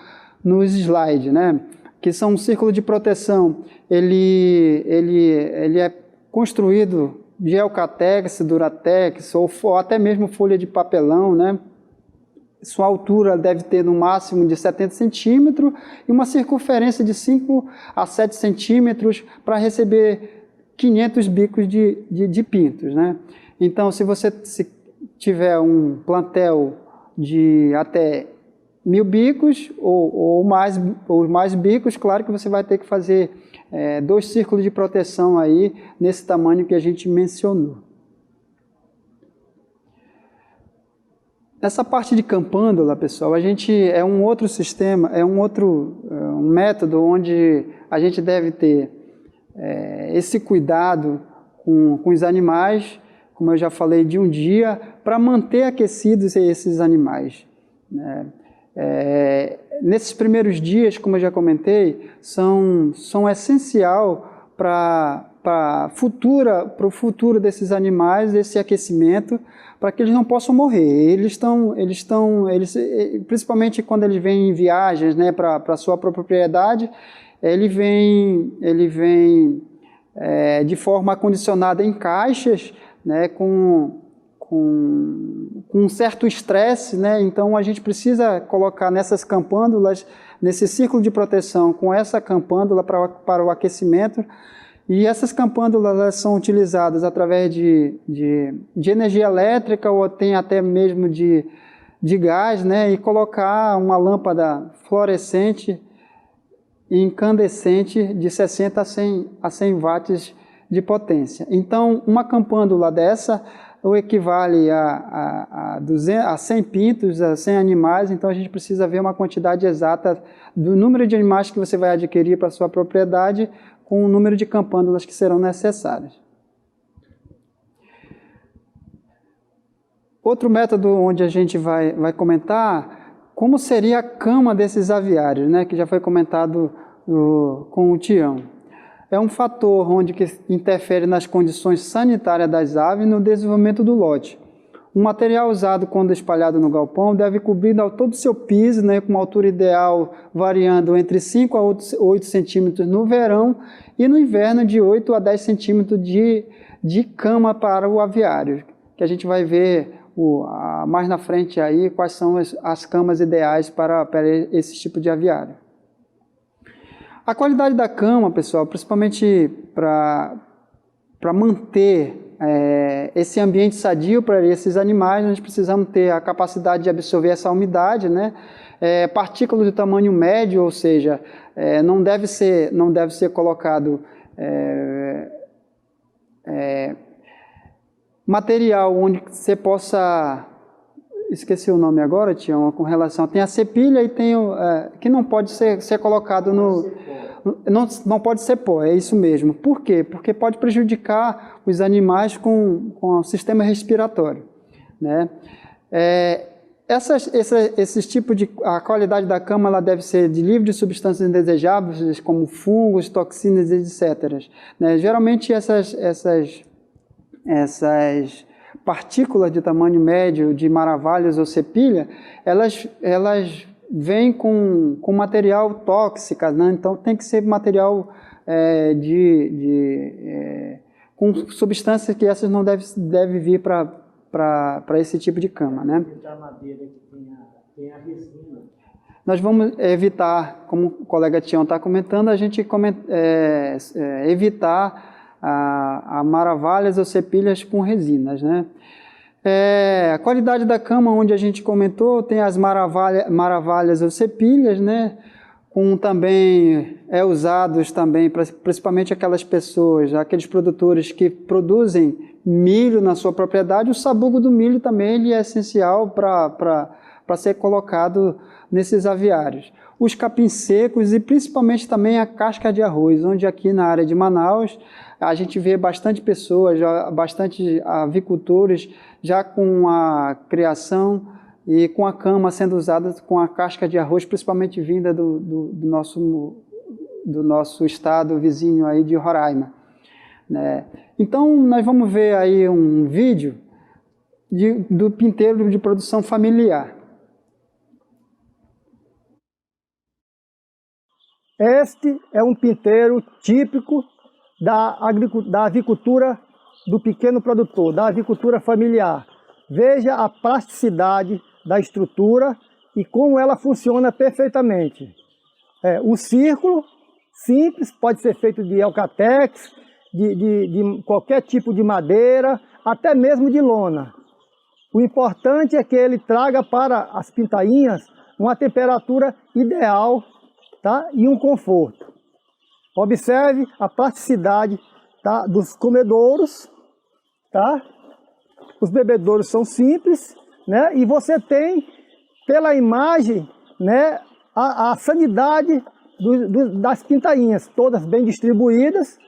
no slide, né? Que são um círculo de proteção, ele é construído de Eucatex, Duratex, ou até mesmo folha de papelão, né? Sua altura deve ter no máximo de 70 centímetros e uma circunferência de 5 a 7 centímetros para receber 500 bicos de pintos, né? Então, se você tiver um plantel de até 1000 bicos ou mais bicos, claro que você vai ter que fazer 2 círculos de proteção aí nesse tamanho que a gente mencionou. Nessa parte de campândula, pessoal, a gente um outro sistema, um método onde a gente deve ter esse cuidado com os animais, como eu já falei, de um dia, para manter aquecidos esses animais, né? Nesses primeiros dias, como eu já comentei, são essencial para o futuro desses animais, esse aquecimento, para que eles não possam morrer. Principalmente quando eles vêm em viagens, né, para a sua própria propriedade, ele vem de forma acondicionada em caixas, né, com um certo estresse, né? Então a gente precisa colocar nessas campândulas, nesse círculo de proteção, com essa campândula para o aquecimento. E essas campândulas elas são utilizadas através de energia elétrica ou tem até mesmo de gás, né? E colocar uma lâmpada fluorescente e incandescente de 60 a 100 watts de potência. Então, uma campândula dessa equivale a 100 pintos, a 100 animais, então a gente precisa ver uma quantidade exata do número de animais que você vai adquirir para a sua propriedade com o número de campândulas que serão necessárias. Outro método onde a gente vai comentar como seria a cama desses aviários, né, que já foi comentado com o Tião. É um fator onde que interfere nas condições sanitárias das aves e no desenvolvimento do lote. O material usado quando espalhado no galpão deve cobrir todo o seu piso, né, com uma altura ideal variando entre 5 a 8 centímetros no verão e no inverno de 8 a 10 centímetros de cama para o aviário, que a gente vai ver mais na frente aí quais são as camas ideais para esse tipo de aviário. A qualidade da cama, pessoal, principalmente para manter esse ambiente sadio para esses animais, nós precisamos ter a capacidade de absorver essa umidade, né? Partículas de tamanho médio, ou seja, não deve ser colocado material onde você possa... Esqueci o nome agora, Tião, com relação... Tem a cepilha e tem que não pode ser colocado no... Não pode ser pó, é isso mesmo. Por quê? Porque pode prejudicar os animais com o sistema respiratório, né? Esses tipos a qualidade da cama ela deve ser livre de substâncias indesejáveis, como fungos, toxinas, etc., né? Geralmente essas partículas de tamanho médio, de maravalhas ou cepilha, elas vêm com material tóxico, né? Então tem que ser material com substâncias que essas não devem vir para esse tipo de cama, né? A madeira que tem a resina. Nós vamos evitar, como o colega Tião está comentando, a gente evitar a maravalhas ou cepilhas com resinas, né? A qualidade da cama, onde a gente comentou, tem as maravalhas ou cepilhas, né? Também usados também, principalmente aquelas pessoas, aqueles produtores que produzem milho na sua propriedade. O sabugo do milho também ele é essencial para para ser colocado nesses aviários. Os capins secos e principalmente também a casca de arroz, onde aqui na área de Manaus a gente vê bastante pessoas, bastante avicultores já com a criação e com a cama sendo usada com a casca de arroz, principalmente vinda do nosso estado vizinho aí de Roraima, né? Então nós vamos ver aí um vídeo do pinteiro de produção familiar. Este é um pinteiro típico da avicultura do pequeno produtor, da avicultura familiar. Veja a plasticidade da estrutura e como ela funciona perfeitamente. O círculo simples pode ser feito de Eucatex, de qualquer tipo de madeira, até mesmo de lona. O importante é que ele traga para as pintainhas uma temperatura ideal, tá? E um conforto. Observe a plasticidade, tá? Dos comedouros, tá? Os bebedouros são simples, né? E você tem, pela imagem, né, a sanidade das pintainhas, todas bem distribuídas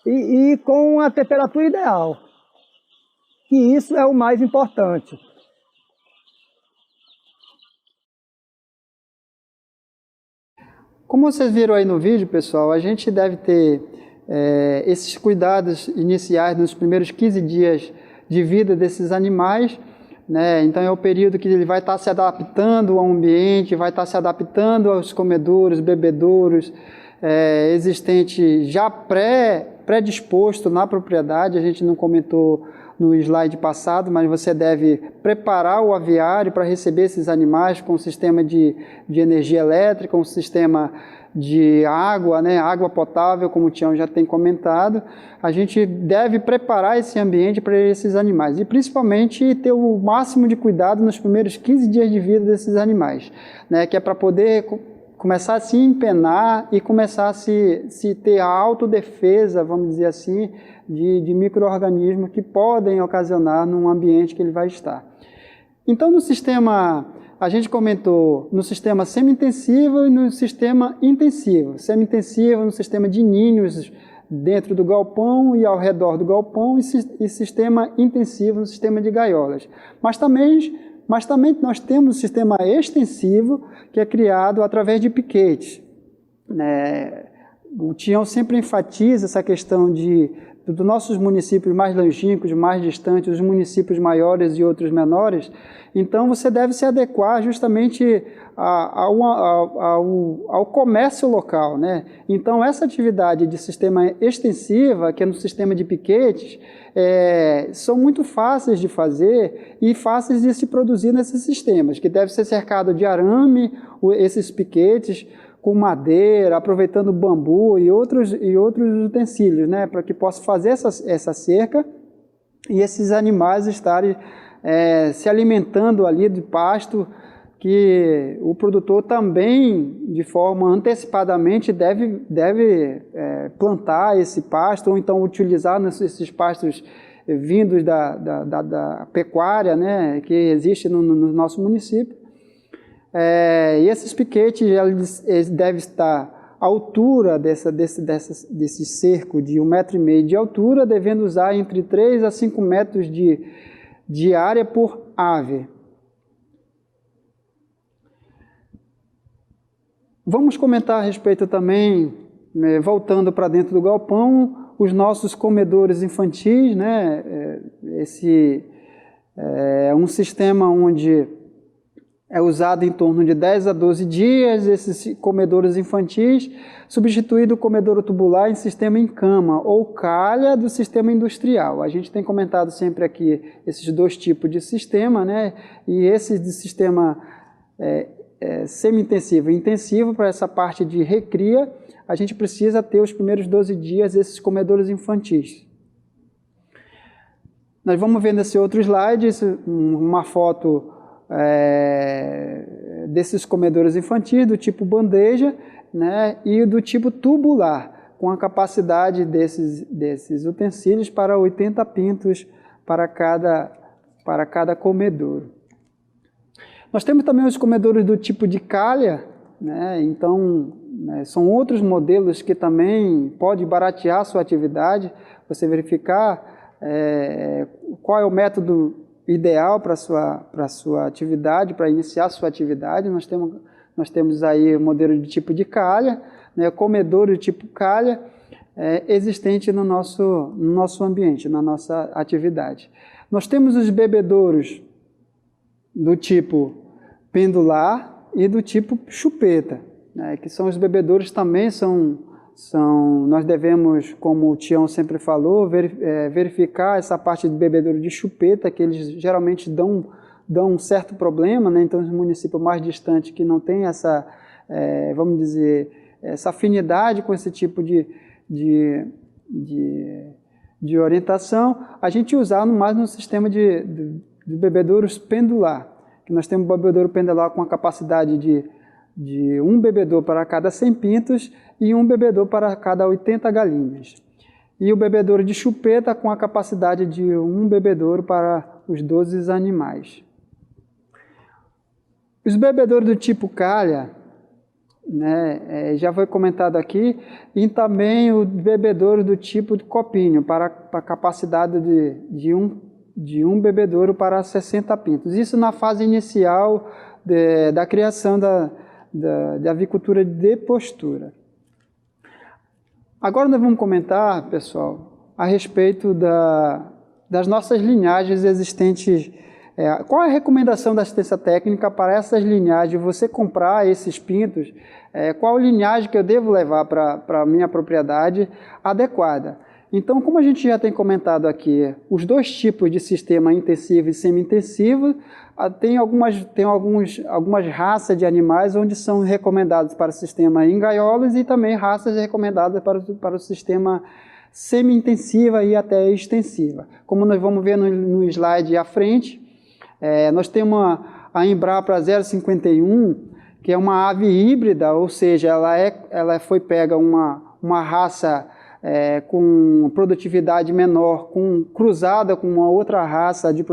e com a temperatura ideal. E isso é o mais importante. Como vocês viram aí no vídeo, pessoal, a gente deve ter esses cuidados iniciais nos primeiros 15 dias de vida desses animais, né? Então é o período que ele vai estar se adaptando ao ambiente, vai estar se adaptando aos comedouros, bebedouros existente já predisposto na propriedade. A gente não comentou no slide passado, mas você deve preparar o aviário para receber esses animais com um sistema de energia elétrica, um sistema de água, né, água potável, como o Tião já tem comentado. A gente deve preparar esse ambiente para esses animais e principalmente ter o máximo de cuidado nos primeiros 15 dias de vida desses animais, né, que é para poder começar a se empenar e começar a se ter a autodefesa, vamos dizer assim, de micro-organismos que podem ocasionar num ambiente que ele vai estar. Então, no sistema, a gente comentou no sistema semi-intensivo e no sistema intensivo. Semi-intensivo no sistema de ninhos dentro do galpão e ao redor do galpão, e sistema intensivo no sistema de gaiolas. Mas também nós temos o sistema extensivo, que é criado através de piquetes, né? O Tião sempre enfatiza essa questão dos nossos municípios mais longínquos, mais distantes, os municípios maiores e outros menores. Então você deve se adequar justamente ao comércio local, né? Então essa atividade de sistema extensiva, que é no sistema de piquetes, são muito fáceis de fazer e fáceis de se produzir nesses sistemas, que deve ser cercado de arame, esses piquetes, com madeira, aproveitando bambu e outros utensílios, né, para que possa fazer essa cerca e esses animais estarem se alimentando ali de pasto, que o produtor também, de forma antecipadamente, deve plantar esse pasto, ou então utilizar esses pastos vindos da pecuária, né, que existe no nosso município. E esses piquetes eles devem estar à altura desse cerco de 1,5 m de altura, devendo usar entre 3 a 5 metros de área por ave. Vamos comentar a respeito também, voltando para dentro do galpão, os nossos comedouros infantis, né? Esse é um sistema onde é usado em torno de 10 a 12 dias, esses comedouros infantis, substituindo o comedouro tubular em sistema em cama, ou calha do sistema industrial. A gente tem comentado sempre aqui esses dois tipos de sistema, né? E esse de sistema semi-intensivo e intensivo, para essa parte de recria, a gente precisa ter os primeiros 12 dias esses comedouros infantis. Nós vamos ver nesse outro slide uma foto desses comedouros infantis do tipo bandeja, né, e do tipo tubular, com a capacidade desses utensílios para 80 pintos para cada comedouro. Nós temos também os comedouros do tipo de calha, né? Então, são outros modelos que também pode baratear a sua atividade, você verificar qual é o método ideal para a sua atividade, para iniciar a sua atividade. Nós temos aí o modelo de tipo de calha, né? Comedouro de tipo calha, existente no nosso ambiente, na nossa atividade. Nós temos os bebedouros do tipo pendular e do tipo chupeta, né, que são os bebedouros também nós devemos, como o Tião sempre falou, verificar essa parte de bebedouro de chupeta, que eles geralmente dão um certo problema, né? Então os municípios mais distantes que não têm essa, vamos dizer, essa afinidade com esse tipo de orientação, a gente usar mais no sistema de bebedouros pendular, que nós temos bebedouro pendular com a capacidade de um bebedouro para cada 100 pintos e um bebedouro para cada 80 galinhas. E o bebedouro de chupeta com a capacidade de um bebedouro para os 12 animais. Os bebedouros do tipo calha, né, já foi comentado aqui, e também o bebedouro do tipo de copinho, para a capacidade de um bebedouro para 60 pintos. Isso na fase inicial da criação da avicultura de postura. Agora nós vamos comentar, pessoal, a respeito das nossas linhagens existentes. Qual é a recomendação da assistência técnica para essas linhagens? Você comprar esses pintos, qual linhagem que eu devo levar para a minha propriedade adequada? Então, como a gente já tem comentado aqui, os dois tipos de sistema intensivo e semi-intensivo, tem algumas raças de animais onde são recomendados para o sistema em gaiolas e também raças recomendadas para o sistema semi-intensiva e até extensiva. Como nós vamos ver no slide à frente, nós temos a Embrapa 051, que é uma ave híbrida, ou seja, ela foi pega uma raça com produtividade menor, cruzada com uma outra raça de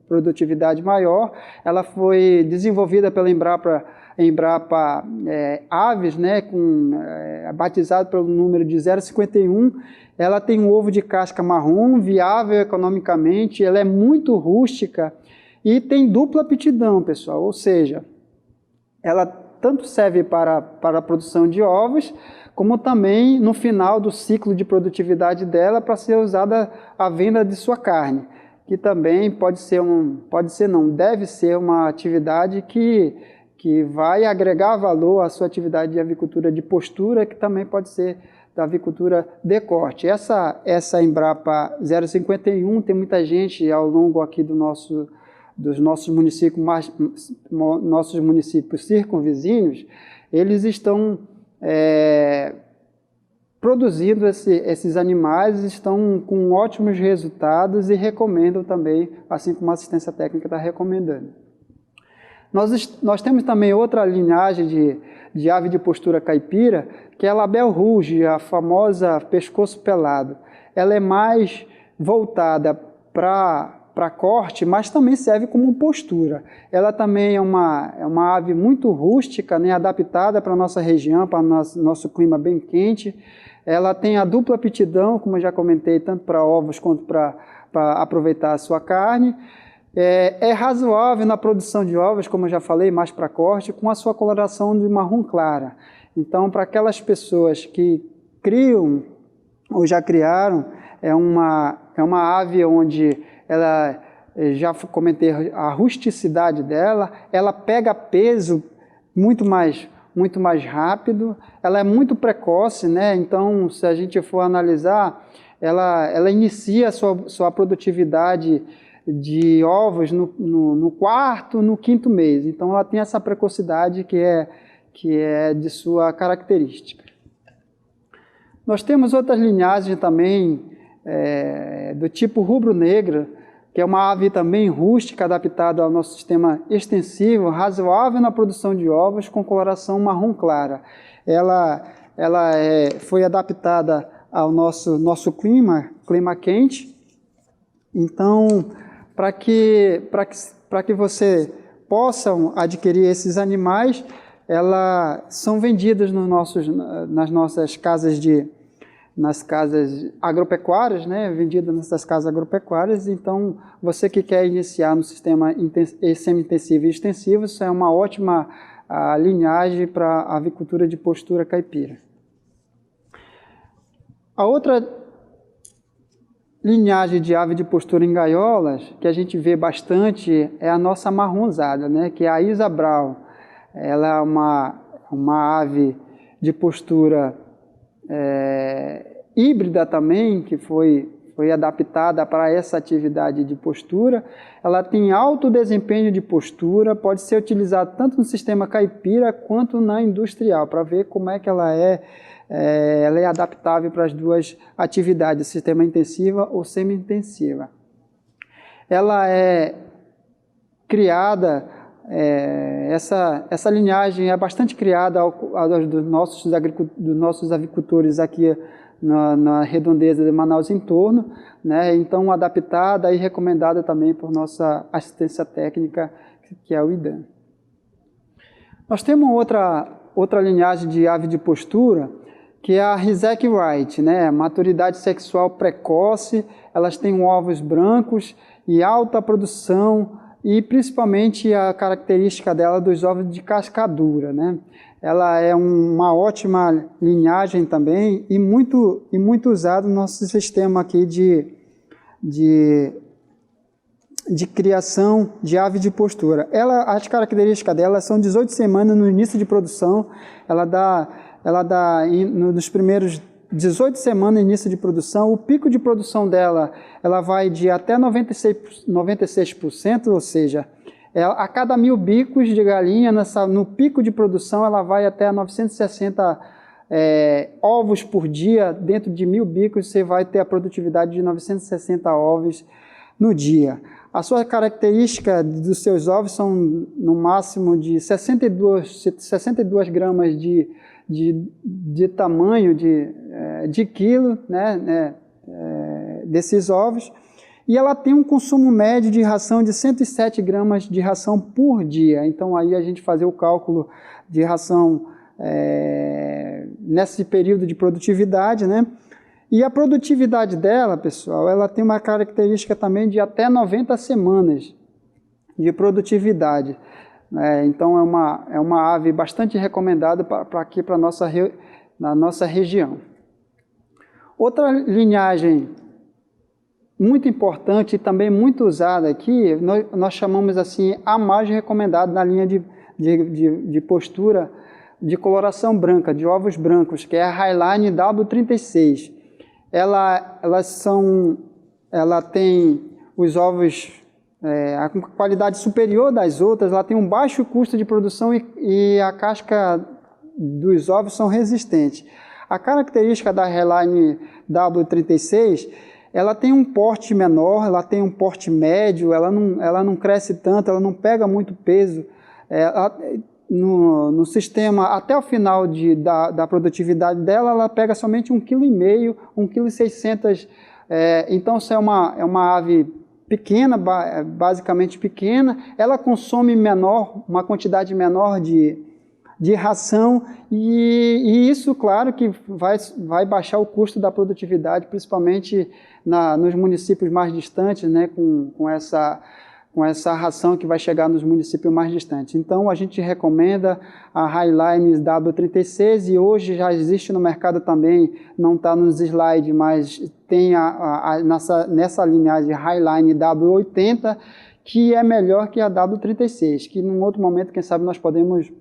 produtividade maior. Ela foi desenvolvida pela Embrapa Aves, né, batizado pelo número de 051. Ela tem um ovo de casca marrom, viável economicamente, ela é muito rústica e tem dupla aptidão, pessoal, ou seja, ela tanto serve para a produção de ovos, como também no final do ciclo de produtividade dela para ser usada a venda de sua carne, que também deve ser uma atividade que vai agregar valor à sua atividade de avicultura de postura, que também pode ser da avicultura de corte. Essa Embrapa 051 tem muita gente ao longo aqui dos nossos municípios circunvizinhos, eles estão produzindo esses animais, estão com ótimos resultados e recomendam também, assim como a assistência técnica está recomendando. Nós temos também outra linhagem de ave de postura caipira, que é a Label Rouge, a famosa pescoço pelado. Ela é mais voltada para corte, mas também serve como postura. Ela também é uma ave muito rústica, né, adaptada para a nossa região, para o nosso clima bem quente. Ela tem a dupla aptidão, como eu já comentei, tanto para ovos quanto para aproveitar a sua carne. É razoável na produção de ovos, como eu já falei, mais para corte, com a sua coloração de marrom clara. Então, para aquelas pessoas que criam ou já criaram, é uma ave onde ela, já comentei a rusticidade dela, ela pega peso muito mais rápido, ela é muito precoce, né? Então, se a gente for analisar, ela inicia a sua produtividade de ovos no quarto, no quinto mês. Então, ela tem essa precocidade que é de sua característica. Nós temos outras linhagens também, do tipo rubro-negra, que é uma ave também rústica, adaptada ao nosso sistema extensivo, razoável na produção de ovos, com coloração marrom clara. Ela foi adaptada ao nosso clima quente. Então, para que você possam adquirir esses animais, elas são vendidas nas nossas casas nas casas agropecuárias, né? Vendidas nessas casas agropecuárias. Então, você que quer iniciar no sistema semi-intensivo e extensivo, isso é uma ótima linhagem para a avicultura de postura caipira. A outra linhagem de ave de postura em gaiolas, que a gente vê bastante, é a nossa marronzada, né? Que é a Isa Brown. Ela é uma ave de postura híbrida também, que foi adaptada para essa atividade de postura. Ela tem alto desempenho de postura, pode ser utilizada tanto no sistema caipira quanto na industrial, para ver como é que ela é adaptável para as duas atividades, sistema intensiva ou semi-intensiva. Ela é criada, essa linhagem é bastante criada dos nossos avicultores aqui na redondeza de Manaus em torno, né? Então adaptada e recomendada também por nossa assistência técnica, que é o IDAN. Nós temos outra linhagem de ave de postura, que é a Rizek White, né? Maturidade sexual precoce, elas têm ovos brancos e alta produção, e principalmente a característica dela dos ovos de cascadura, né? Ela é uma ótima linhagem também e muito usada no nosso sistema aqui de criação de ave de postura. As características dela são 18 semanas no início de produção, ela dá nos primeiros 18 semanas no início de produção. O pico de produção dela, ela vai de até 96%, ou seja, a cada 1000 bicos de galinha, no pico de produção, ela vai até 960 ovos por dia. Dentro de 1000 bicos, você vai ter a produtividade de 960 ovos no dia. A sua característica dos seus ovos são no máximo de 62 gramas de tamanho de quilo, né, desses ovos, e ela tem um consumo médio de ração de 107 gramas de ração por dia. Então aí a gente fazer o cálculo de ração nesse período de produtividade, né? E a produtividade dela, pessoal, ela tem uma característica também de até 90 semanas de produtividade. Então é uma ave bastante recomendada para aqui, na nossa região. Outra linhagem muito importante e também muito usada aqui, nós chamamos assim a mais recomendada na linha de postura de coloração branca, de ovos brancos, que é a Highline W36. Ela tem os ovos a qualidade superior das outras, ela tem um baixo custo de produção e a casca dos ovos são resistentes. A característica da Highline W36, ela tem um porte menor, ela tem um porte médio, ela não cresce tanto, ela não pega muito peso. No sistema, até o final da produtividade dela, ela pega somente 1,5 kg, 1,6 kg. Então, isso é uma ave pequena, basicamente pequena. Ela consome uma quantidade menor de ração, e isso, claro, que vai baixar o custo da produtividade, principalmente nos municípios mais distantes, né, com essa ração que vai chegar nos municípios mais distantes. Então, a gente recomenda a Highline W36, e hoje já existe no mercado também, não está nos slides, mas tem nessa linhagem Highline W80, que é melhor que a W36, que num outro momento, quem sabe, nós podemos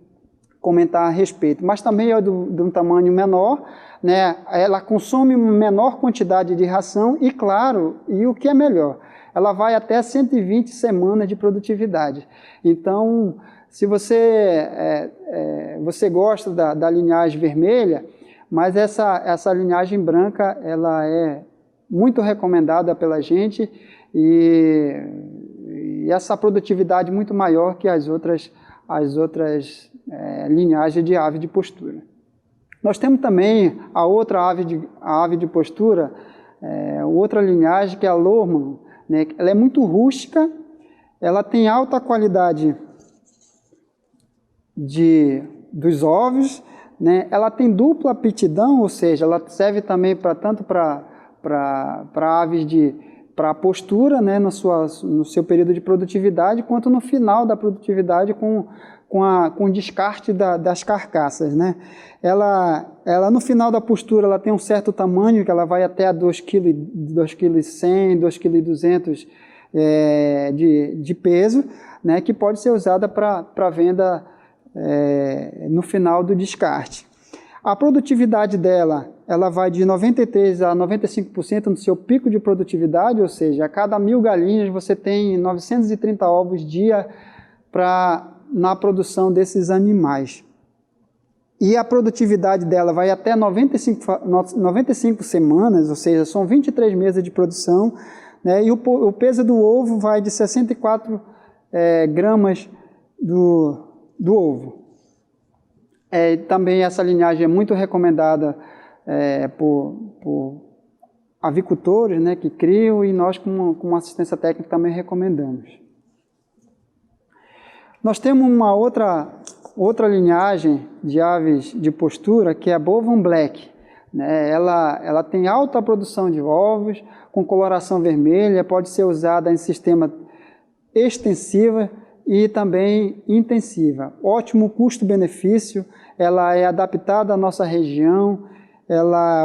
comentar a respeito. Mas também é de um tamanho menor, né? Ela consome menor quantidade de ração e, claro, e o que é melhor, ela vai até 120 semanas de produtividade. Então, se você gosta da linhagem vermelha, mas essa linhagem branca, ela é muito recomendada pela gente, e essa produtividade muito maior que as outras linhagens de ave de postura. Nós temos também a ave de postura, outra linhagem, que é a Lorman, né? Ela é muito rústica, ela tem alta qualidade dos ovos, né? Ela tem dupla aptidão, ou seja, ela serve também tanto para aves para postura, né, no seu período de produtividade, quanto no final da produtividade com o descarte das carcaças, né? Ela no final da postura ela tem um certo tamanho, que ela vai até a 2,1 kg, 2,2 kg de peso, né, que pode ser usada para venda no final do descarte. A produtividade dela, ela vai de 93% a 95% no seu pico de produtividade, ou seja, a cada 1.000 galinhas você tem 930 ovos dia na produção desses animais. E a produtividade dela vai até 95 semanas, ou seja, são 23 meses de produção, né, e o peso do ovo vai de 64 gramas do ovo. Também essa linhagem é muito recomendada por avicultores, né, que criam, e nós, como assistência técnica, também recomendamos. Nós temos uma outra linhagem de aves de postura, que é a Bovon Black, né? Ela tem alta produção de ovos, com coloração vermelha, pode ser usada em sistema extensiva e também intensiva. Ótimo custo-benefício, ela é adaptada à nossa região,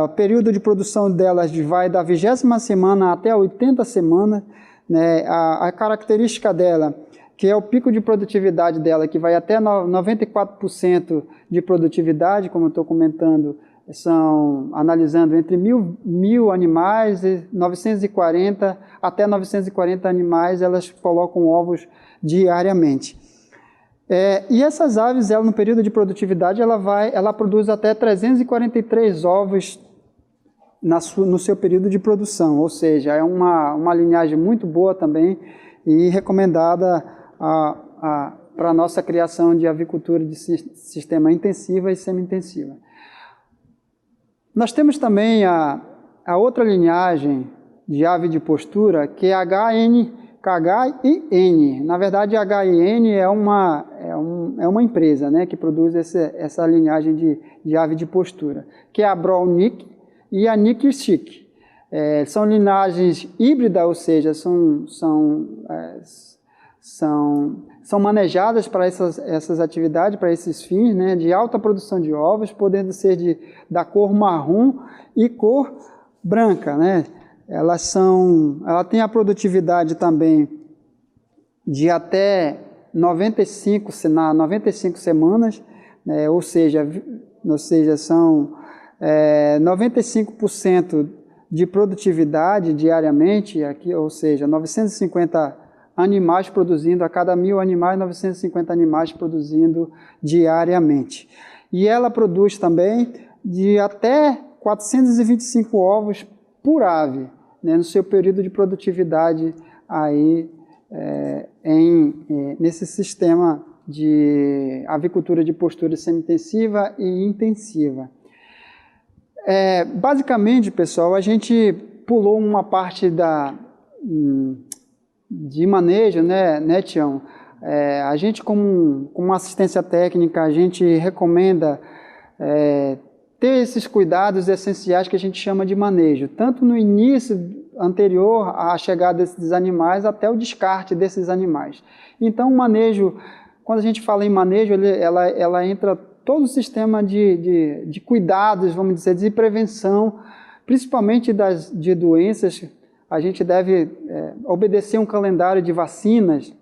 o período de produção delas vai da 20ª semana até a 80 semanas, né? A característica dela, que é o pico de produtividade dela, que vai até 94% de produtividade, como eu estou comentando, analisando entre 1.000 animais e 940 até 940 animais, elas colocam ovos diariamente. E essas aves, no período de produtividade, ela produz até 343 ovos no seu período de produção, ou seja, é uma linhagem muito boa também e recomendada para a nossa criação de avicultura de sistema intensiva e semi-intensiva. Nós temos também a outra linhagem de ave de postura, que é a HIN. Na verdade, a HIN é uma empresa, né, que produz essa linhagem de ave de postura, que é a Brownick e a Nick-Chick. São linhagens híbridas, ou seja, são manejadas para essas atividades, para esses fins, né, de alta produção de ovos, podendo ser da cor marrom e cor branca, né? Ela tem a produtividade também de até 95 semanas, né, ou seja, são 95% de produtividade diariamente, ou seja, 950 animais produzindo, a cada 1.000 animais, 950 animais produzindo diariamente. E ela produz também de até 425 ovos por ave, né, no seu período de produtividade aí, nesse sistema de avicultura de postura semi-intensiva e intensiva. Basicamente, pessoal, a gente pulou uma parte de manejo, né, Tião? A gente, como assistência técnica, a gente recomenda ter esses cuidados essenciais que a gente chama de manejo, tanto no início anterior à chegada desses animais até o descarte desses animais. Então, o manejo, quando a gente fala em manejo, ela entra todo o sistema de cuidados, vamos dizer, de prevenção, principalmente de doenças. A gente deve obedecer um calendário de vacinas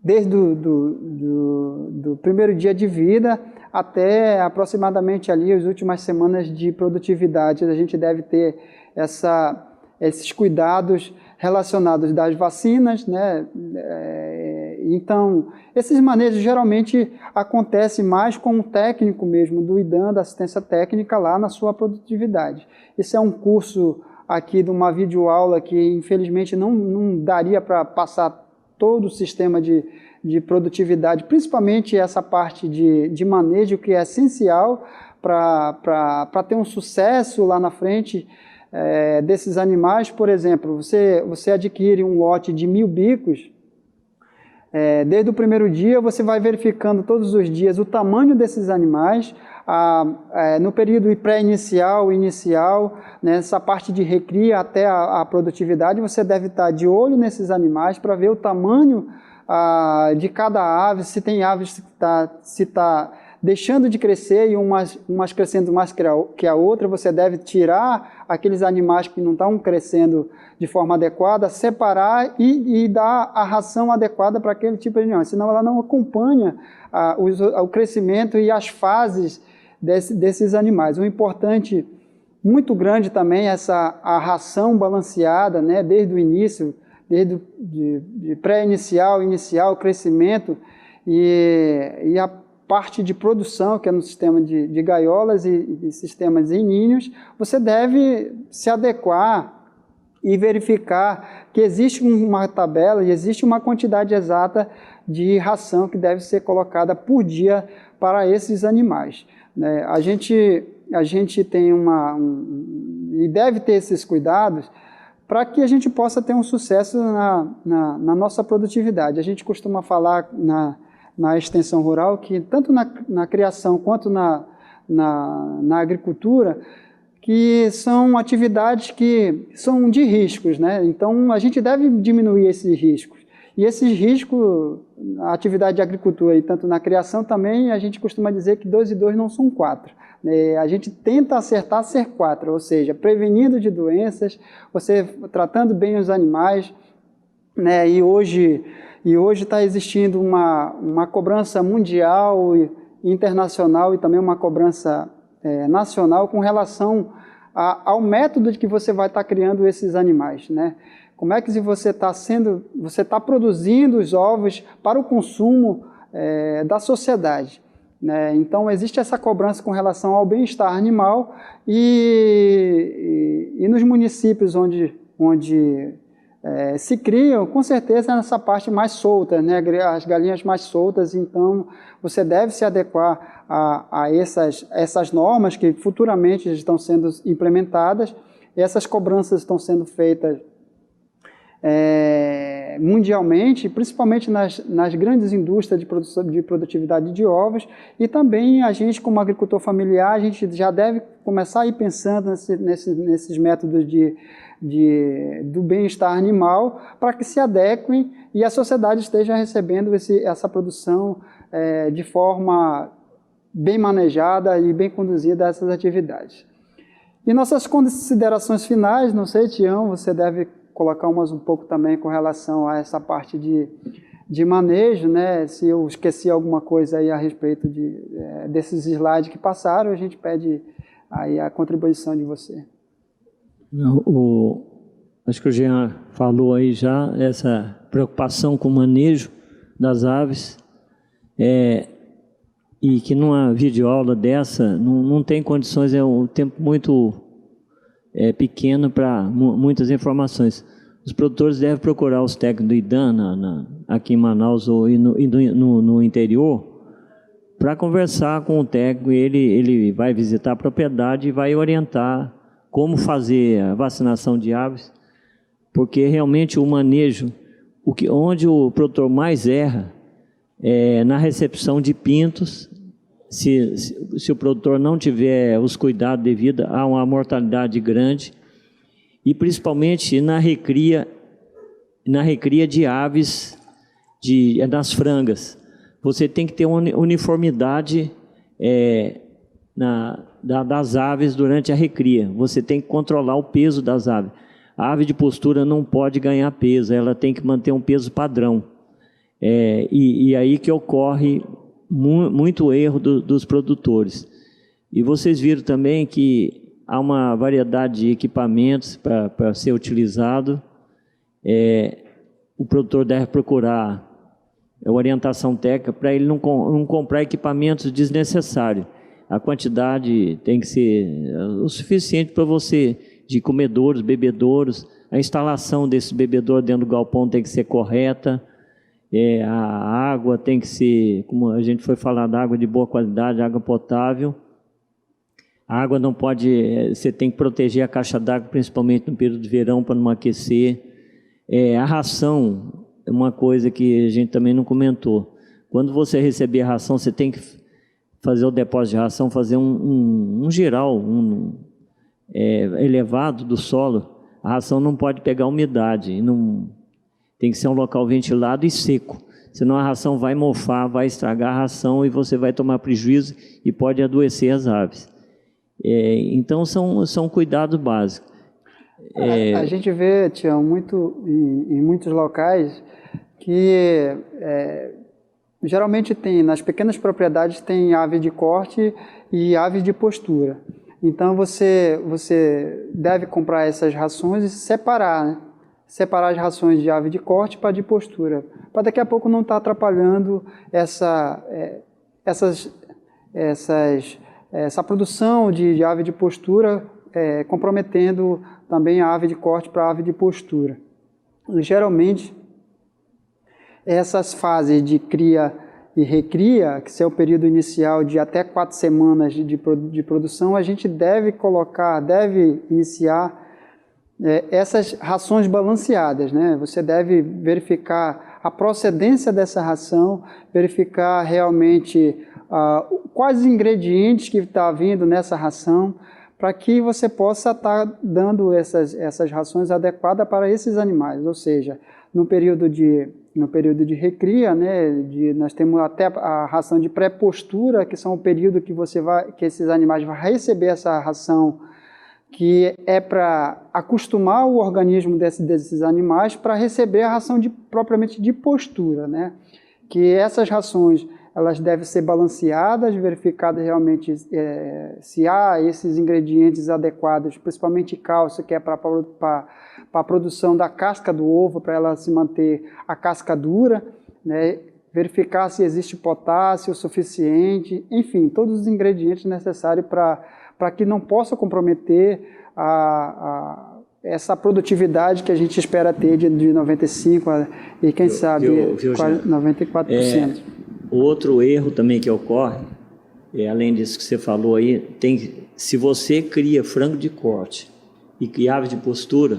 desde do primeiro dia de vida até aproximadamente ali as últimas semanas de produtividade. A gente deve ter esses cuidados relacionados das vacinas, né? Então, esses manejos geralmente acontecem mais com o técnico mesmo, do IDAM, da assistência técnica, lá na sua produtividade. Esse é um curso aqui de uma videoaula que, infelizmente, não daria para passar todo o sistema de produtividade, principalmente essa parte de manejo, que é essencial para ter um sucesso lá na frente desses animais. Por exemplo, você adquire um lote de 1.000 bicos, Desde o primeiro dia, você vai verificando todos os dias o tamanho desses animais, no período pré-inicial, inicial, nessa parte de recria até a produtividade, você deve estar de olho nesses animais para ver o tamanho de cada ave, se tem aves se está deixando de crescer e umas crescendo mais que a outra, você deve tirar aqueles animais que não estão crescendo de forma adequada, separar e dar a ração adequada para aquele tipo de animal, senão ela não acompanha o crescimento e as fases desses animais. O importante, muito grande também, é a ração balanceada, né, desde o início, desde de pré-inicial, inicial, crescimento e a parte de produção, que é no sistema de gaiolas e sistemas de ninhos, você deve se adequar e verificar que existe uma tabela e existe uma quantidade exata de ração que deve ser colocada por dia para esses animais. A gente tem e deve ter esses cuidados para que a gente possa ter um sucesso na nossa produtividade. A gente costuma falar na extensão rural que tanto na criação quanto na agricultura, que são atividades que são de riscos, né? Então a gente deve diminuir esses riscos. E esses riscos, a atividade de agricultura e tanto na criação também, a gente costuma dizer que 2 e 2 não são 4. A gente tenta acertar ser 4, ou seja, prevenindo de doenças, você tratando bem os animais, né? E hoje está existindo uma cobrança mundial e internacional e também uma cobrança nacional com relação ao método de que você vai estar criando esses animais, né? Como é que você está produzindo os ovos para o consumo da sociedade, né? Então existe essa cobrança com relação ao bem-estar animal e nos municípios onde se criam, com certeza nessa parte mais solta, né? As galinhas mais soltas, então você deve se adequar a essas normas que futuramente estão sendo implementadas. Essas cobranças estão sendo feitas mundialmente, principalmente nas grandes indústrias de produtividade de ovos, e também a gente, como agricultor familiar, a gente já deve começar a ir pensando nesses métodos do bem-estar animal para que se adequem e a sociedade esteja recebendo essa produção de forma bem manejada e bem conduzida a essas atividades. E nossas considerações finais, não sei, Tião, você deve colocar umas um pouco também com relação a essa parte de manejo, né? Se eu esqueci alguma coisa aí a respeito desses slides que passaram, a gente pede aí a contribuição de você. Acho que o Jean falou aí já, essa preocupação com o manejo das aves, e que numa videoaula dessa não tem condições, é um tempo muito pequeno para muitas informações. Os produtores devem procurar os técnicos do IDAN aqui em Manaus ou no interior para conversar com o técnico. Ele vai visitar a propriedade e vai orientar como fazer a vacinação de aves, porque realmente o manejo, onde o produtor mais erra é na recepção de pintos. Se o produtor não tiver os cuidados devidos, há uma mortalidade grande, e principalmente na recria de aves, das frangas. Você tem que ter uma uniformidade das aves durante a recria. Você tem que controlar o peso das aves. A ave de postura não pode ganhar peso, ela tem que manter um peso padrão. E aí que ocorre muito erro dos produtores. E vocês viram também que há uma variedade de equipamentos para ser utilizado. O produtor deve procurar orientação técnica para ele não comprar equipamentos desnecessários. A quantidade tem que ser o suficiente para você, de comedouros, bebedouros. A instalação desse bebedouro dentro do galpão tem que ser correta. A água tem que ser, como a gente foi falar, da água de boa qualidade, água potável. A água não pode, você tem que proteger a caixa d'água, principalmente no período de verão, para não aquecer. A ração uma coisa que a gente também não comentou. Quando você receber a ração, você tem que fazer o depósito de ração, fazer um giral elevado do solo. A ração não pode pegar umidade, tem que ser um local ventilado e seco. Senão a ração vai mofar, vai estragar a ração e você vai tomar prejuízo e pode adoecer as aves. Então, são cuidados básicos. A gente vê, Tião, em muitos locais que geralmente nas pequenas propriedades tem ave de corte e ave de postura. Então você deve comprar essas rações e separar, né? Separar as rações de ave de corte para de postura, para daqui a pouco não estar atrapalhando essa produção de ave de postura, comprometendo também a ave de corte para a ave de postura. Geralmente, essas fases de cria e recria, que é o período inicial de até 4 semanas de produção, a gente deve iniciar essas rações balanceadas, né? Você deve verificar a procedência dessa ração, verificar realmente quais ingredientes que está vindo nessa ração, para que você possa estar dando essas rações adequadas para esses animais. Ou seja, no período de recria, né, nós temos até a ração de pré-postura, que são o período que esses animais vão receber essa ração, que é para acostumar o organismo desses animais para receber a ração propriamente de postura, né? Que essas rações elas devem ser balanceadas, verificadas realmente se há esses ingredientes adequados, principalmente cálcio, que é para a produção da casca do ovo, para ela se manter a casca dura, né? Verificar se existe potássio suficiente, enfim, todos os ingredientes necessários para que não possa comprometer essa produtividade que a gente espera ter de 95% e quem sabe 94%. Outro erro também que ocorre, além disso que você falou aí, se você cria frango de corte e ave de postura,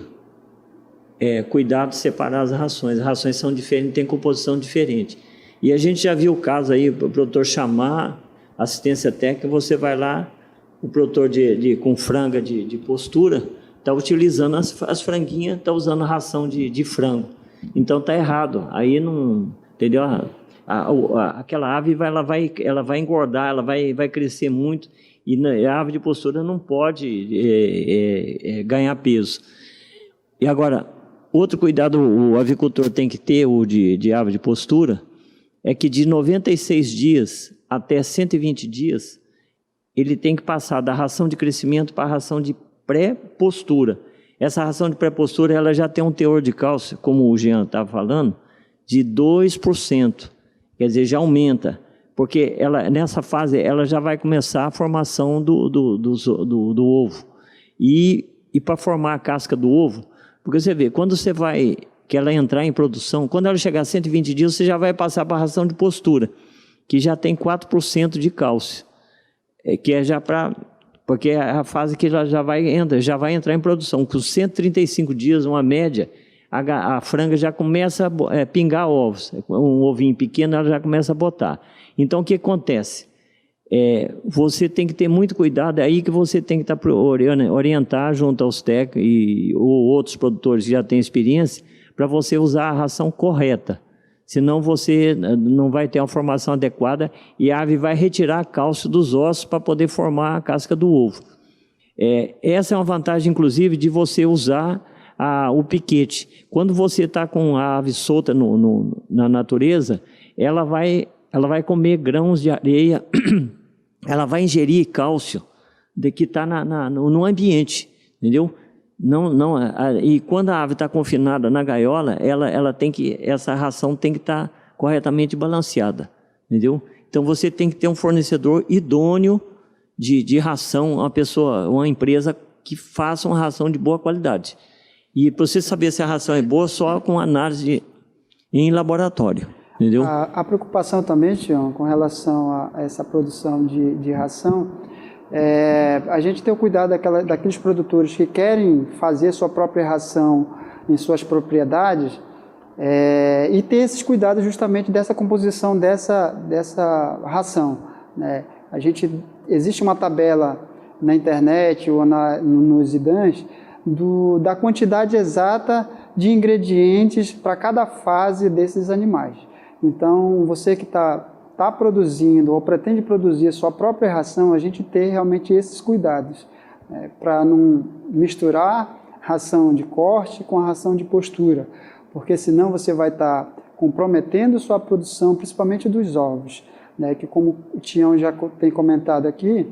cuidado de separar as rações são diferentes, têm composição diferente. E a gente já viu o caso aí, o produtor chamar assistência técnica, você vai lá, o produtor com franga de postura está utilizando as franguinhas, está usando a ração de frango. Então está errado, aí não, entendeu? Aquela ave ela vai engordar, ela vai crescer muito, e a ave de postura não pode ganhar peso. E agora, outro cuidado o avicultor tem que ter, o de ave de postura, é que de 96 dias até 120 dias, ele tem que passar da ração de crescimento para a ração de pré-postura. Essa ração de pré-postura ela já tem um teor de cálcio, como o Jean estava falando, de 2%. Quer dizer, já aumenta, porque nessa fase ela já vai começar a formação do ovo. E para formar a casca do ovo, porque você vê, quando que ela entrar em produção, quando ela chegar a 120 dias, você já vai passar para a ração de postura, que já tem 4% de cálcio, que é já porque é a fase que ela já vai entrar em produção. Com 135 dias, uma média, a franga já começa a pingar ovos. Um ovinho pequeno, ela já começa a botar. Então, o que acontece? Você tem que ter muito cuidado, é aí que você tem que estar orientar junto aos técnicos ou outros produtores que já têm experiência, para você usar a ração correta. Senão você não vai ter uma formação adequada e a ave vai retirar cálcio dos ossos para poder formar a casca do ovo. Essa é uma vantagem, inclusive, de você usar o piquete. Quando você está com a ave solta na natureza, ela vai comer grãos de areia, ela vai ingerir cálcio que está no ambiente, entendeu? E quando a ave está confinada na gaiola, essa ração tem que estar corretamente balanceada, entendeu? Então você tem que ter um fornecedor idôneo de ração, uma empresa que faça uma ração de boa qualidade. E para você saber se a ração é boa, só com análise em laboratório, entendeu? A preocupação também, Tião, com relação a essa produção de ração, a gente tem o cuidado daqueles produtores que querem fazer sua própria ração em suas propriedades, E ter esses cuidados justamente dessa composição dessa ração, né? Existe uma tabela na internet ou nos IDANs da quantidade exata de ingredientes para cada fase desses animais. Então, você que está produzindo ou pretende produzir a sua própria ração, a gente ter realmente esses cuidados, né, para não misturar ração de corte com a ração de postura, porque senão você vai estar comprometendo sua produção, principalmente dos ovos, né, que como o Tião já tem comentado aqui,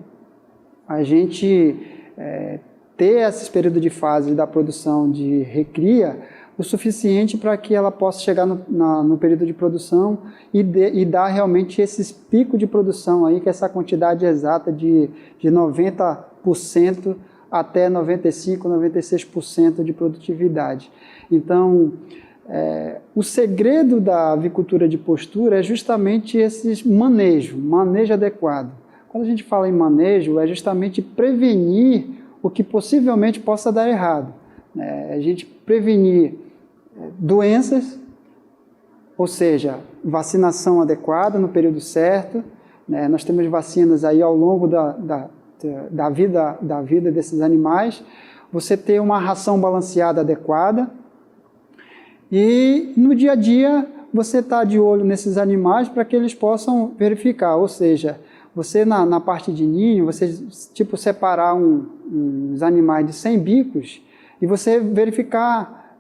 a gente ter esse período de fase da produção de recria o suficiente para que ela possa chegar no período de produção e dar realmente esses picos de produção aí, que é essa quantidade exata de 90% até 95%, 96% de produtividade. Então, o segredo da avicultura de postura é justamente esse manejo adequado. Quando a gente fala em manejo, é justamente prevenir o que possivelmente possa dar errado. A gente prevenir doenças, ou seja, vacinação adequada no período certo, né? Nós temos vacinas aí ao longo da vida desses animais. Você ter uma ração balanceada adequada e no dia a dia você está de olho nesses animais para que eles possam verificar, ou seja, você na parte de ninho, você tipo separar uns animais de 100 bicos e você verificar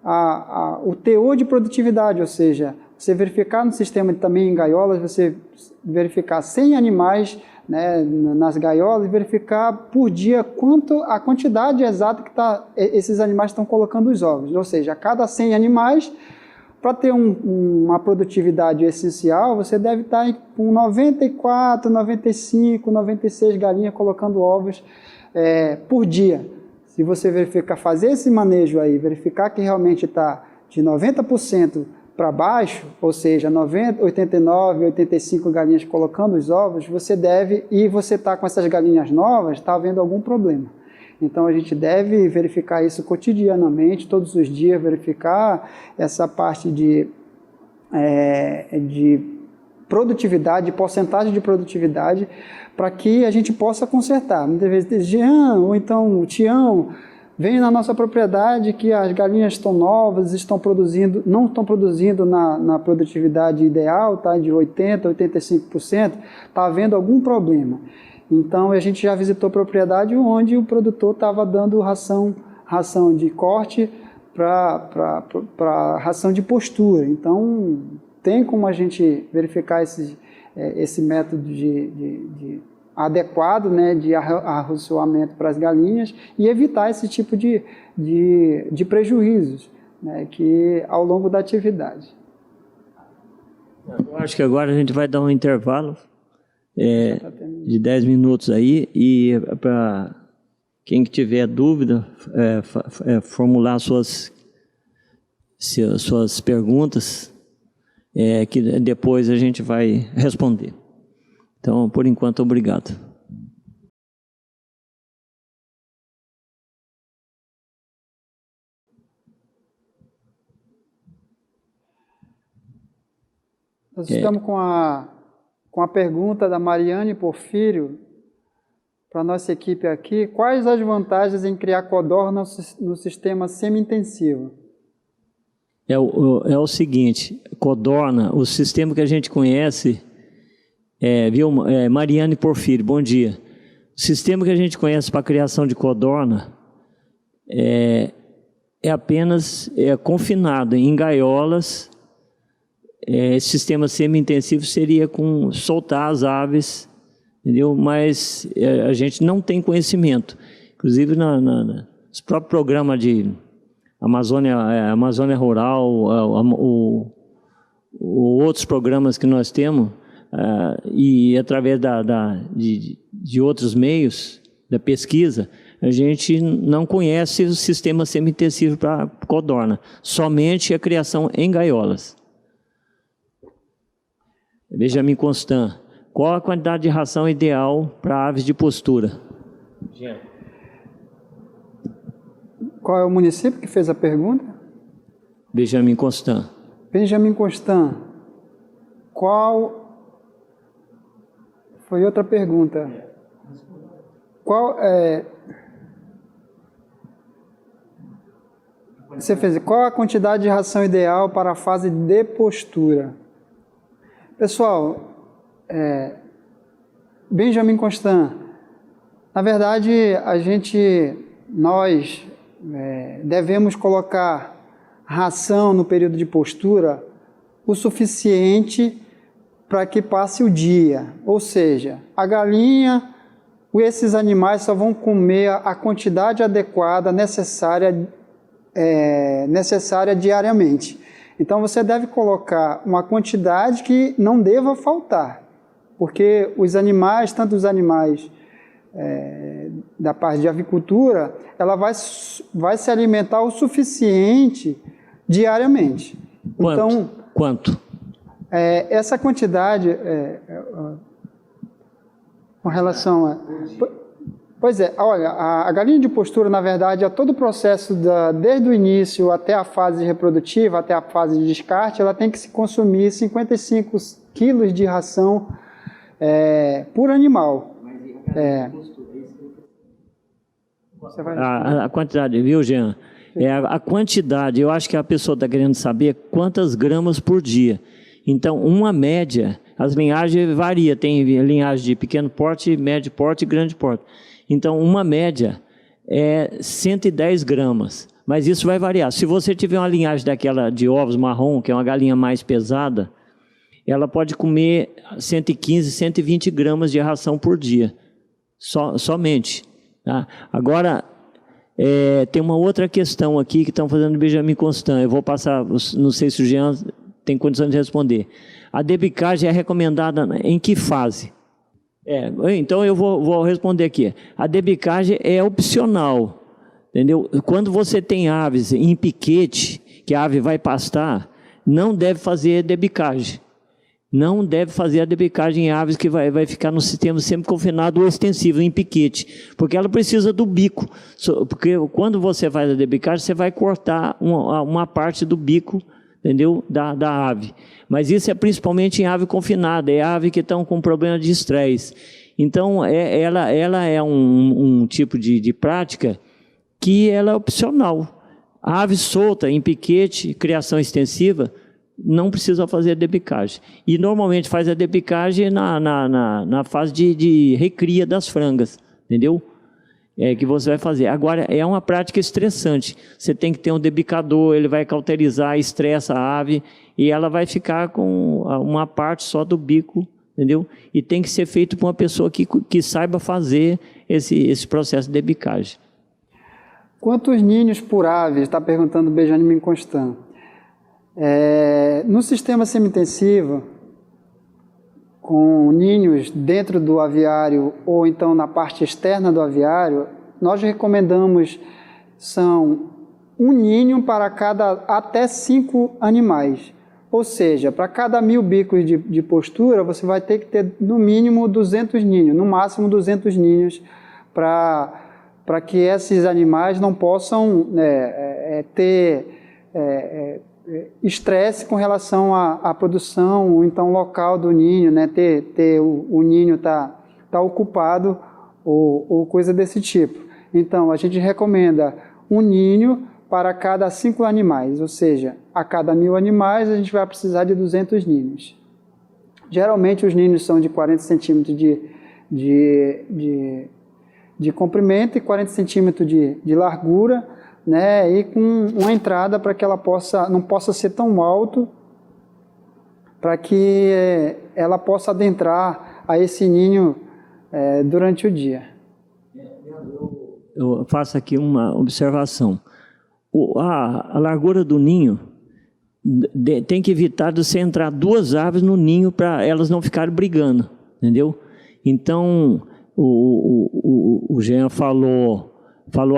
o teor de produtividade, ou seja, você verificar no sistema também em gaiolas, você verificar 100 animais, né, nas gaiolas e verificar por dia a quantidade exata que esses animais estão colocando os ovos, ou seja, a cada 100 animais, para ter uma produtividade essencial, você deve estar com 94, 95, 96 galinhas colocando ovos por dia. Se você fazer esse manejo aí, verificar que realmente está de 90% para baixo, ou seja, 90, 89, 85 galinhas colocando os ovos, você está com essas galinhas novas, está havendo algum problema. Então a gente deve verificar isso cotidianamente, todos os dias, verificar essa parte de produtividade, de porcentagem de produtividade, para que a gente possa consertar. Muitas vezes, Jean, ou então o Tião, vem na nossa propriedade que as galinhas estão novas, não estão produzindo na produtividade ideal, tá, de 80%, 85%, está havendo algum problema. Então a gente já visitou propriedade onde o produtor estava dando ração de corte para ração de postura. Então tem como a gente verificar esse método adequado, né, de arroçoamento para as galinhas e evitar esse tipo de prejuízos, né, que ao longo da atividade. Eu acho que agora a gente vai dar um intervalo de 10 minutos aí, e para quem tiver dúvida, formular suas perguntas, que depois a gente vai responder. Então, por enquanto, obrigado. Nós estamos com a pergunta da Mariane Porfírio, para a nossa equipe aqui. Quais as vantagens em criar codorna no sistema semi-intensivo? É o seguinte, codorna, o sistema que a gente conhece, Mariane Porfírio, bom dia. O sistema que a gente conhece para a criação de codorna é apenas confinado em gaiolas. Esse sistema semi-intensivo seria com soltar as aves, entendeu? Mas a gente não tem conhecimento. Inclusive, nos próprios programas de Amazônia Rural, outros programas que nós temos, e através de outros meios da pesquisa, a gente não conhece o sistema semi-intensivo para codorna, somente a criação em gaiolas. Benjamin Constant, qual a quantidade de ração ideal para aves de postura? Qual é o município que fez a pergunta? Benjamin Constant. Benjamin Constant, qual... Foi outra pergunta. Você fez, qual a quantidade de ração ideal para a fase de postura? Pessoal, Benjamin Constant, na verdade, nós devemos colocar ração no período de postura o suficiente para que passe o dia. Ou seja, a galinha, esses animais só vão comer a quantidade adequada necessária diariamente. Então você deve colocar uma quantidade que não deva faltar, porque os animais, tanto os animais da parte de avicultura, ela vai se alimentar o suficiente diariamente. Quanto? Essa quantidade, com relação a... Pois é, olha, a galinha de postura, na verdade, é todo o processo, desde o início até a fase reprodutiva, até a fase de descarte, ela tem que se consumir 55 quilos de ração por animal. A quantidade, viu, Jean? A quantidade, eu acho que a pessoa está querendo saber quantas gramas por dia. Então, uma média, as linhagens variam, tem linhagem de pequeno porte, médio porte e grande porte. Então, uma média é 110 gramas, mas isso vai variar. Se você tiver uma linhagem daquela de ovos marrom, que é uma galinha mais pesada, ela pode comer 115, 120 gramas de ração por dia, somente. Tá? Agora, tem uma outra questão aqui que estão fazendo Benjamin Constant, eu vou passar, não sei se o Jean tem condições de responder. A debicagem é recomendada em que fase? Então eu vou responder aqui. A debicagem é opcional, entendeu? Quando você tem aves em piquete, que a ave vai pastar, não deve fazer debicagem. Não deve fazer a debicagem em aves que vai ficar no sistema sempre confinado ou extensivo, em piquete, porque ela precisa do bico. Porque quando você faz a debicagem, você vai cortar uma parte do bico, entendeu? Da ave. Mas isso é principalmente em ave confinada, é ave que estão com problema de estresse. Então, ela é um tipo de prática que ela é opcional. A ave solta, em piquete, criação extensiva, não precisa fazer a debicagem. E normalmente faz a debicagem na fase de recria das frangas, entendeu? Que você vai fazer. Agora, é uma prática estressante. Você tem que ter um debicador, ele vai cauterizar, estressa a ave, e ela vai ficar com uma parte só do bico, entendeu? E tem que ser feito por uma pessoa que saiba fazer esse processo de debicagem. Quantos ninhos por ave? Está perguntando o Benjamin Constant. No sistema semi-intensivo, com ninhos dentro do aviário ou então na parte externa do aviário, nós recomendamos são um ninho para até 5 animais. Ou seja, para cada 1000 bicos de postura, você vai ter que ter no mínimo 200 ninhos, no máximo 200 ninhos, para que esses animais não possam ter estresse com relação à produção ou então local do ninho, né? O ninho tá ocupado ou coisa desse tipo. Então, a gente recomenda um ninho para cada 5 animais, ou seja, a cada 1000 animais a gente vai precisar de 200 ninhos. Geralmente os ninhos são de 40 centímetros de comprimento e 40 centímetros de largura, né, e com uma entrada para que ela não possa ser tão alto, para que ela possa adentrar a esse ninho durante o dia. Eu faço aqui uma observação. A largura do ninho tem que evitar de você entrar 2 aves no ninho para elas não ficarem brigando, entendeu? Então, o Jean falou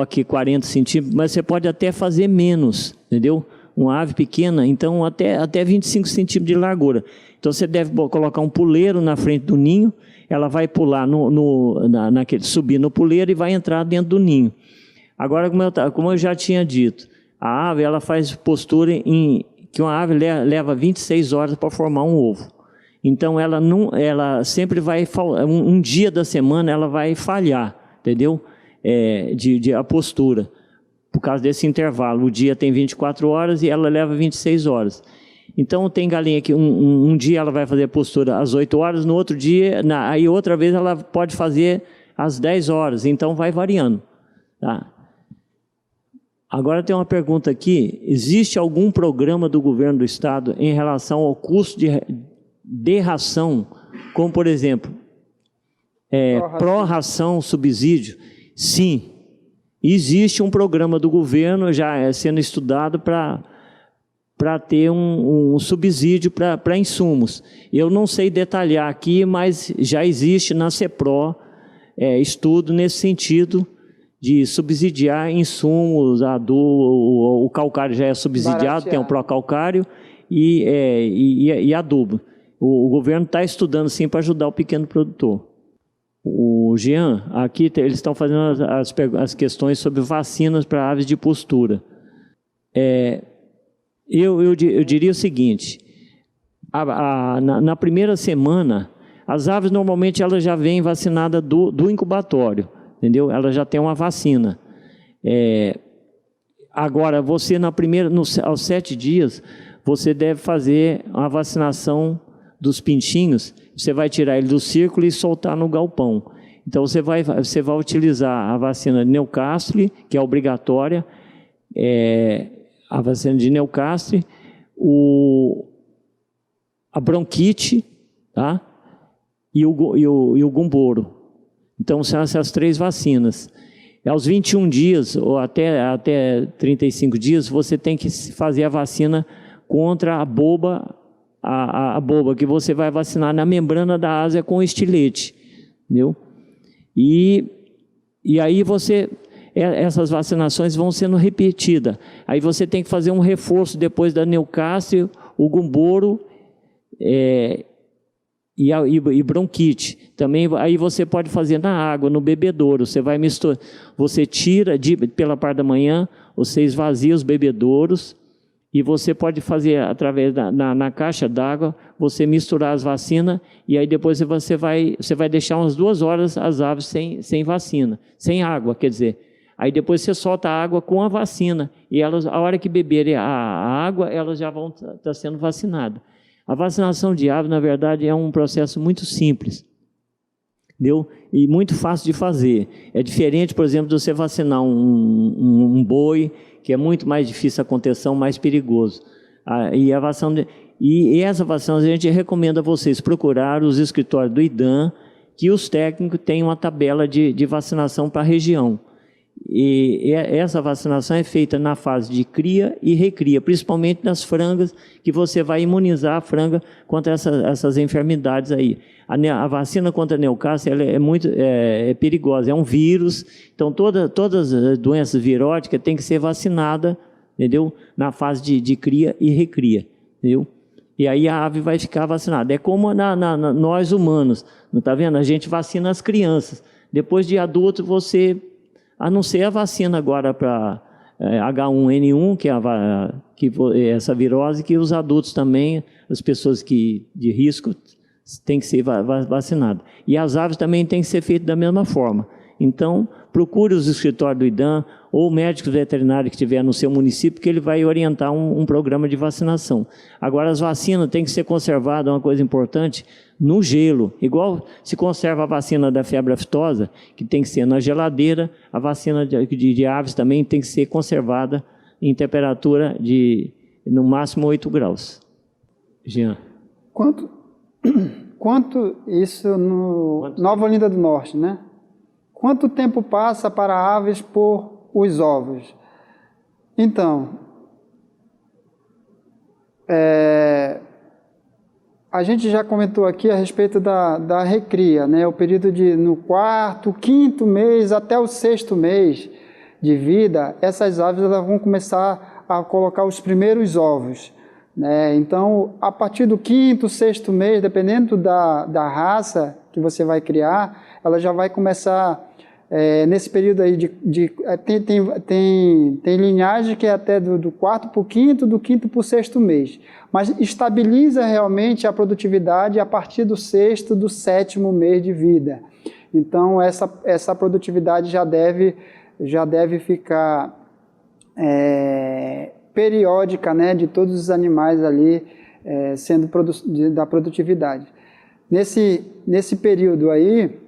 aqui 40 centímetros, mas você pode até fazer menos, entendeu? Uma ave pequena, então até 25 centímetros de largura. Então você deve colocar um puleiro na frente do ninho, ela vai pular subir no puleiro e vai entrar dentro do ninho. Agora, como eu já tinha dito, a ave ela faz postura em que uma ave leva 26 horas para formar um ovo. Então, ela sempre vai, um dia da semana, ela vai falhar, entendeu? A postura, por causa desse intervalo. O dia tem 24 horas e ela leva 26 horas. Então, tem galinha que um dia ela vai fazer a postura às 8 horas, no outro dia, aí outra vez ela pode fazer às 10 horas. Então, vai variando. Tá? Agora tem uma pergunta aqui. Existe algum programa do governo do estado em relação ao custo de ração, como, por exemplo, pró-ração, subsídio? Sim, existe um programa do governo já sendo estudado para ter um subsídio para insumos. Eu não sei detalhar aqui, mas já existe na CEPRO estudo nesse sentido de subsidiar insumos, adubo, o calcário já é subsidiado, barateado. Tem o pró-calcário e adubo. O governo está estudando sim para ajudar o pequeno produtor. O Jean, aqui eles estão fazendo as questões sobre vacinas para aves de postura. Eu diria o seguinte, na primeira semana, as aves normalmente elas já vêm vacinadas do incubatório, entendeu? Ela já tem uma vacina. Agora, você aos 7 dias, você deve fazer uma vacinação dos pintinhos. Você vai tirar ele do círculo e soltar no galpão. Então, você vai utilizar a vacina de Newcastle, que é obrigatória, a vacina de Newcastle, a bronquite, tá? e o gumboro. Então, são essas 3 vacinas. Aos 21 dias, ou até 35 dias, você tem que fazer a vacina contra a boba, que você vai vacinar na membrana da asa com estilete, entendeu? E aí essas vacinações vão sendo repetidas. Aí você tem que fazer um reforço depois da Newcastle, o gumboro e bronquite. Também aí você pode fazer na água, no bebedouro. Você vai misturar, você tira pela parte da manhã, você esvazia os bebedouros. E você pode fazer através na caixa d'água, você misturar as vacinas, e aí depois você vai deixar umas 2 horas as aves sem vacina, sem água, quer dizer. Aí depois você solta a água com a vacina, e elas, a hora que beberem a água, elas já vão estar sendo vacinadas. A vacinação de aves, na verdade, é um processo muito simples, entendeu? E muito fácil de fazer. É diferente, por exemplo, de você vacinar um boi, que é muito mais difícil a contenção, mais perigoso. E essa vacina a gente recomenda a vocês procurar os escritórios do IDAM, que os técnicos têm uma tabela de vacinação para a região. E essa vacinação é feita na fase de cria e recria, principalmente nas frangas, que você vai imunizar a franga contra essas enfermidades aí. A vacina contra a Newcastle ela é muito perigosa, é um vírus, então todas as doenças viróticas têm que ser vacinadas, entendeu? Na fase de cria e recria, entendeu? E aí a ave vai ficar vacinada. É como nós humanos, não está vendo? A gente vacina as crianças. Depois de adulto, a não ser a vacina agora para H1N1, que é essa virose, que os adultos também, as pessoas de risco, têm que ser vacinadas. E as aves também têm que ser feitas da mesma forma. Então, procure os escritórios do IDAM ou o médico veterinário que estiver no seu município, que ele vai orientar um programa de vacinação. Agora, as vacinas têm que ser conservadas, uma coisa importante, no gelo. Igual se conserva a vacina da febre aftosa, que tem que ser na geladeira, a vacina de aves também tem que ser conservada em temperatura de, no máximo, 8 graus. Jean. Quanto isso no Nova Olinda do Norte, né? Quanto tempo passa para aves por os ovos? Então, a gente já comentou aqui a respeito da recria, né? O período no 4º, 5º mês até o 6º mês de vida, essas aves elas vão começar a colocar os primeiros ovos, né? Então, a partir do 5º, 6º mês, dependendo da raça que você vai criar, ela já vai começar nesse período aí tem linhagem que é até do quarto para o quinto, do quinto para o sexto mês, mas estabiliza realmente a produtividade a partir do sexto, do sétimo mês de vida. Então essa produtividade já deve ficar periódica, né, de todos os animais ali sendo da produtividade. Nesse período aí,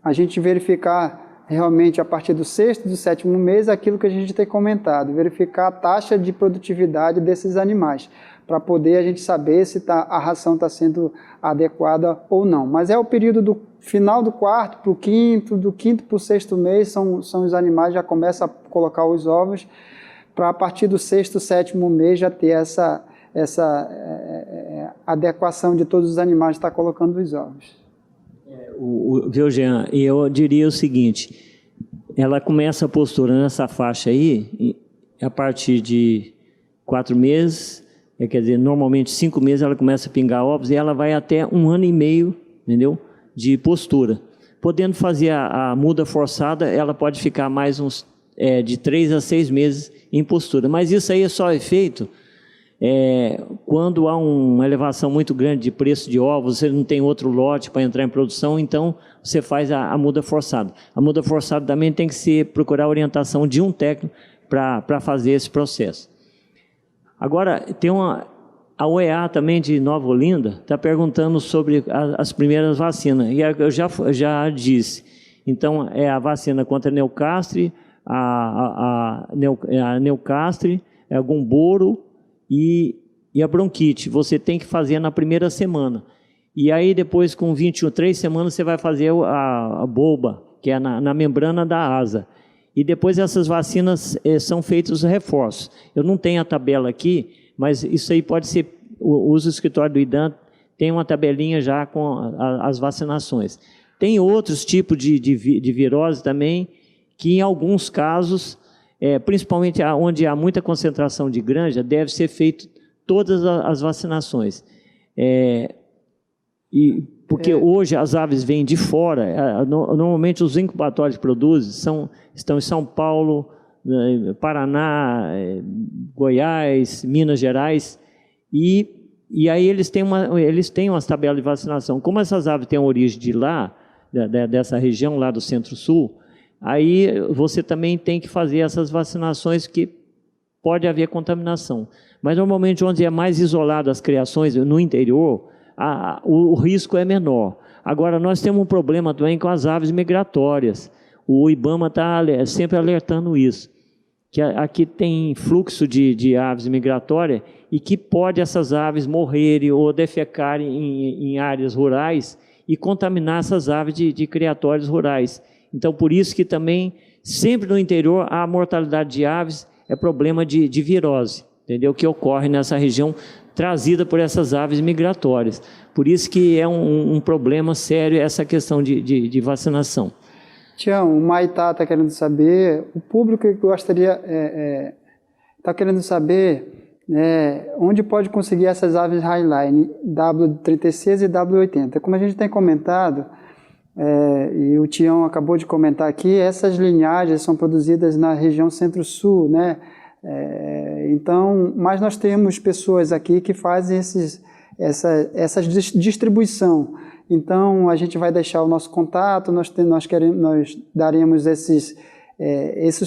a gente verificar realmente a partir do sexto, do sétimo mês, aquilo que a gente tem comentado, verificar a taxa de produtividade desses animais, para poder a gente saber se a ração está sendo adequada ou não. Mas é o período do final do quarto para o quinto, do quinto para o sexto mês, são os animais já começam a colocar os ovos, para a partir do sexto, sétimo mês já ter essa adequação de todos os animais estar colocando os ovos. Viu, Jean? E eu diria o seguinte, ela começa a postura nessa faixa aí, a partir de 4 meses, quer dizer, normalmente 5 meses ela começa a pingar ovos e ela vai até 1 ano e meio, entendeu? De postura. Podendo fazer a muda forçada, ela pode ficar mais uns de 3 a 6 meses em postura. Mas isso aí é só efeito quando há uma elevação muito grande de preço de ovos, você não tem outro lote para entrar em produção, então você faz a muda forçada. A muda forçada também tem que procurar a orientação de um técnico para fazer esse processo. Agora, tem a UEA também de Nova Olinda, está perguntando sobre as primeiras vacinas, e eu já disse. Então, é a vacina contra a Neocastre, a Neocastre, a Gumboro e a bronquite. Você tem que fazer na primeira semana. E aí, depois, com 3 semanas, você vai fazer a boba, que é na membrana da asa. E depois essas vacinas são feitos reforços. Eu não tenho a tabela aqui, mas isso aí pode ser, os escritórios do IDAM tem uma tabelinha já com as vacinações. Tem outros tipos de virose também, que em alguns casos, principalmente onde há muita concentração de granja, deve ser feito todas as vacinações. Porque hoje as aves vêm de fora, normalmente os incubatórios que produzem estão em São Paulo, Paraná, Goiás, Minas Gerais, e aí eles têm umas tabelas de vacinação. Como essas aves têm origem de lá, dessa região lá do Centro-Sul, aí você também tem que fazer essas vacinações que pode haver contaminação. Mas normalmente onde é mais isolado as criações, no interior, o risco é menor. Agora, nós temos um problema também com as aves migratórias. O IBAMA está sempre alertando isso, que aqui tem fluxo de aves migratórias e que pode essas aves morrerem ou defecarem em áreas rurais e contaminar essas aves de criatórios rurais. Então, por isso que também, sempre no interior, a mortalidade de aves é problema de virose, entendeu? Que ocorre nessa região trazida por essas aves migratórias. Por isso que é um problema sério essa questão de vacinação. Tião, o Maitá está querendo saber, o público gostaria, está querendo saber onde pode conseguir essas aves Highline, W36 e W80. Como a gente tem comentado, e o Tião acabou de comentar aqui, essas linhagens são produzidas na região Centro-Sul, né? Então, mas nós temos pessoas aqui que fazem essa distribuição. Então, a gente vai deixar o nosso contato, nós daremos esses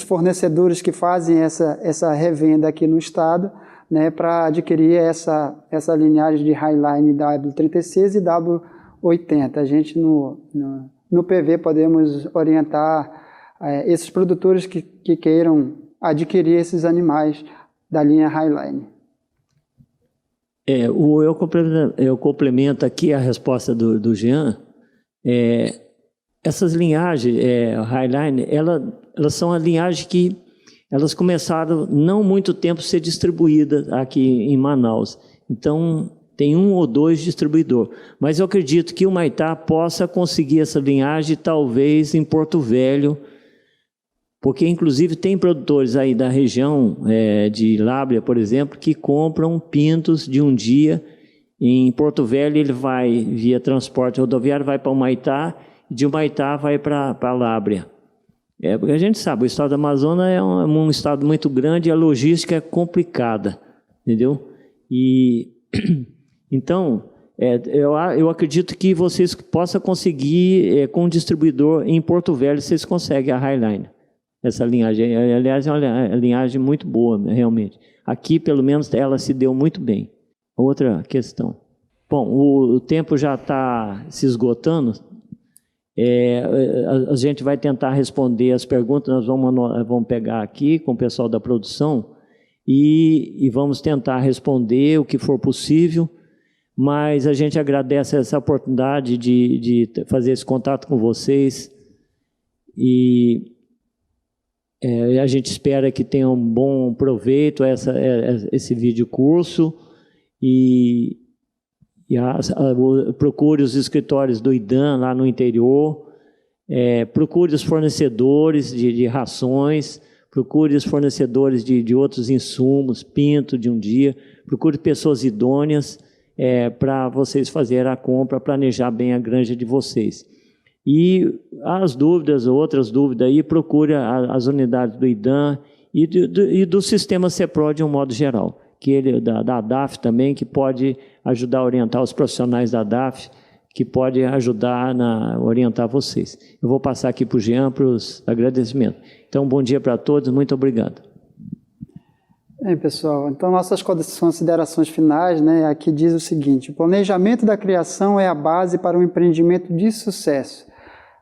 fornecedores que fazem essa revenda aqui no estado, né, para adquirir essa linhagem de Highline W36 e W80. A gente no PV podemos orientar esses produtores que queiram adquirir esses animais da linha Highline. Eu complemento aqui a resposta do Jean. Essas linhagens Highline, elas são a linhagem que elas começaram não muito tempo a ser distribuídas aqui em Manaus. Então, tem 1 ou 2 distribuidores. Mas eu acredito que o Maitá possa conseguir essa linhagem, talvez em Porto Velho, porque, inclusive, tem produtores aí da região de Lábrea, por exemplo, que compram pintos de um dia. Em Porto Velho, ele vai, via transporte rodoviário, vai para o Maitá, e de Maitá vai para Lábrea. Porque a gente sabe, o estado do Amazonas é um estado muito grande e a logística é complicada, entendeu? Então, eu acredito que vocês possam conseguir, com um distribuidor em Porto Velho, vocês conseguem a Highline. Essa linhagem, aliás, é uma linhagem muito boa, realmente. Aqui, pelo menos, ela se deu muito bem. Outra questão. Bom, o tempo já está se esgotando. A gente vai tentar responder as perguntas, nós vamos pegar aqui com o pessoal da produção e vamos tentar responder o que for possível, mas a gente agradece essa oportunidade de fazer esse contato com vocês e a gente espera que tenham um bom proveito esse vídeo curso e procure os escritórios do IDAM lá no interior, procure os fornecedores de rações, procure os fornecedores de outros insumos, pinto de um dia, procure pessoas idôneas para vocês fazerem a compra, planejar bem a granja de vocês. E as dúvidas, outras dúvidas aí, procure as unidades do IDAM e do sistema CEPRO de um modo geral, da ADAF também, que pode ajudar a orientar os profissionais da ADAF, que pode ajudar a orientar vocês. Eu vou passar aqui para o Jean para os agradecimentos. Então, bom dia para todos, muito obrigado. Pessoal, então nossas considerações finais, né, aqui diz o seguinte: o planejamento da criação é a base para um empreendimento de sucesso.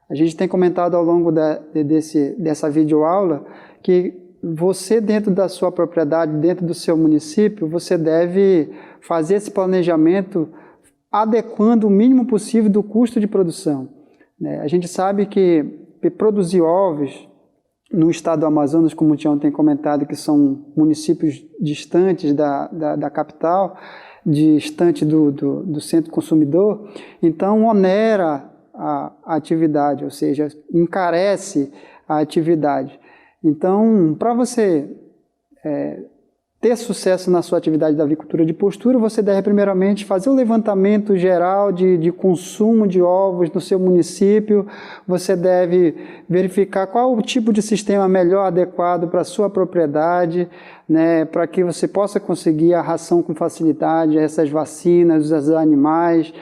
A gente tem comentado ao longo dessa videoaula que você, dentro da sua propriedade, dentro do seu município, você deve fazer esse planejamento adequando o mínimo possível do custo de produção. A gente sabe que produzir ovos no estado do Amazonas, como o Tião tem comentado, que são municípios distantes da capital, distante do centro consumidor, então onera a atividade, ou seja, encarece a atividade. Então, para você ter sucesso na sua atividade da avicultura de postura, você deve primeiramente fazer o levantamento geral de consumo de ovos no seu município, você deve verificar qual o tipo de sistema melhor adequado para a sua propriedade, né, para que você possa conseguir a ração com facilidade, essas vacinas, os animais,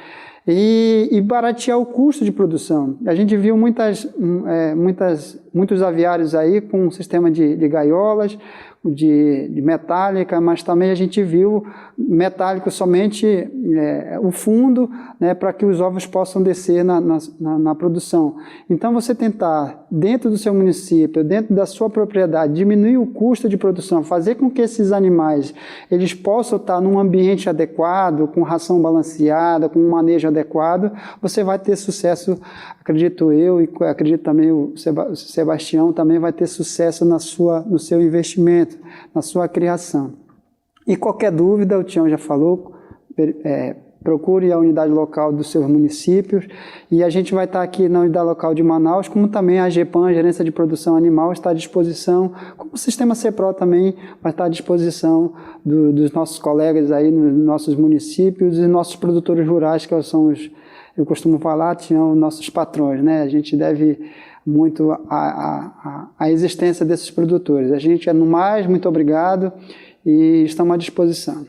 e baratear o custo de produção. A gente viu muitos aviários aí com um sistema de gaiolas, de metálica, mas também a gente viu metálico somente o fundo, né, para que os ovos possam descer na produção. Então você tentar, dentro do seu município, dentro da sua propriedade, diminuir o custo de produção, fazer com que esses animais eles possam estar num ambiente adequado, com ração balanceada, com um manejo adequado, você vai ter sucesso, acredito eu, e acredito também o Sebastião também vai ter sucesso no seu investimento, na sua criação. E qualquer dúvida, o Tião já falou, procure a unidade local dos seus municípios, e a gente vai estar aqui na unidade local de Manaus, como também a GEPAN, a Gerência de Produção Animal, está à disposição, como o Sistema CEPRO também vai estar à disposição dos nossos colegas aí nos nossos municípios e nossos produtores rurais, que são eu costumo falar, Tião, nossos patrões, né? A gente deve muito à existência desses produtores. A gente, no mais, muito obrigado e estamos à disposição.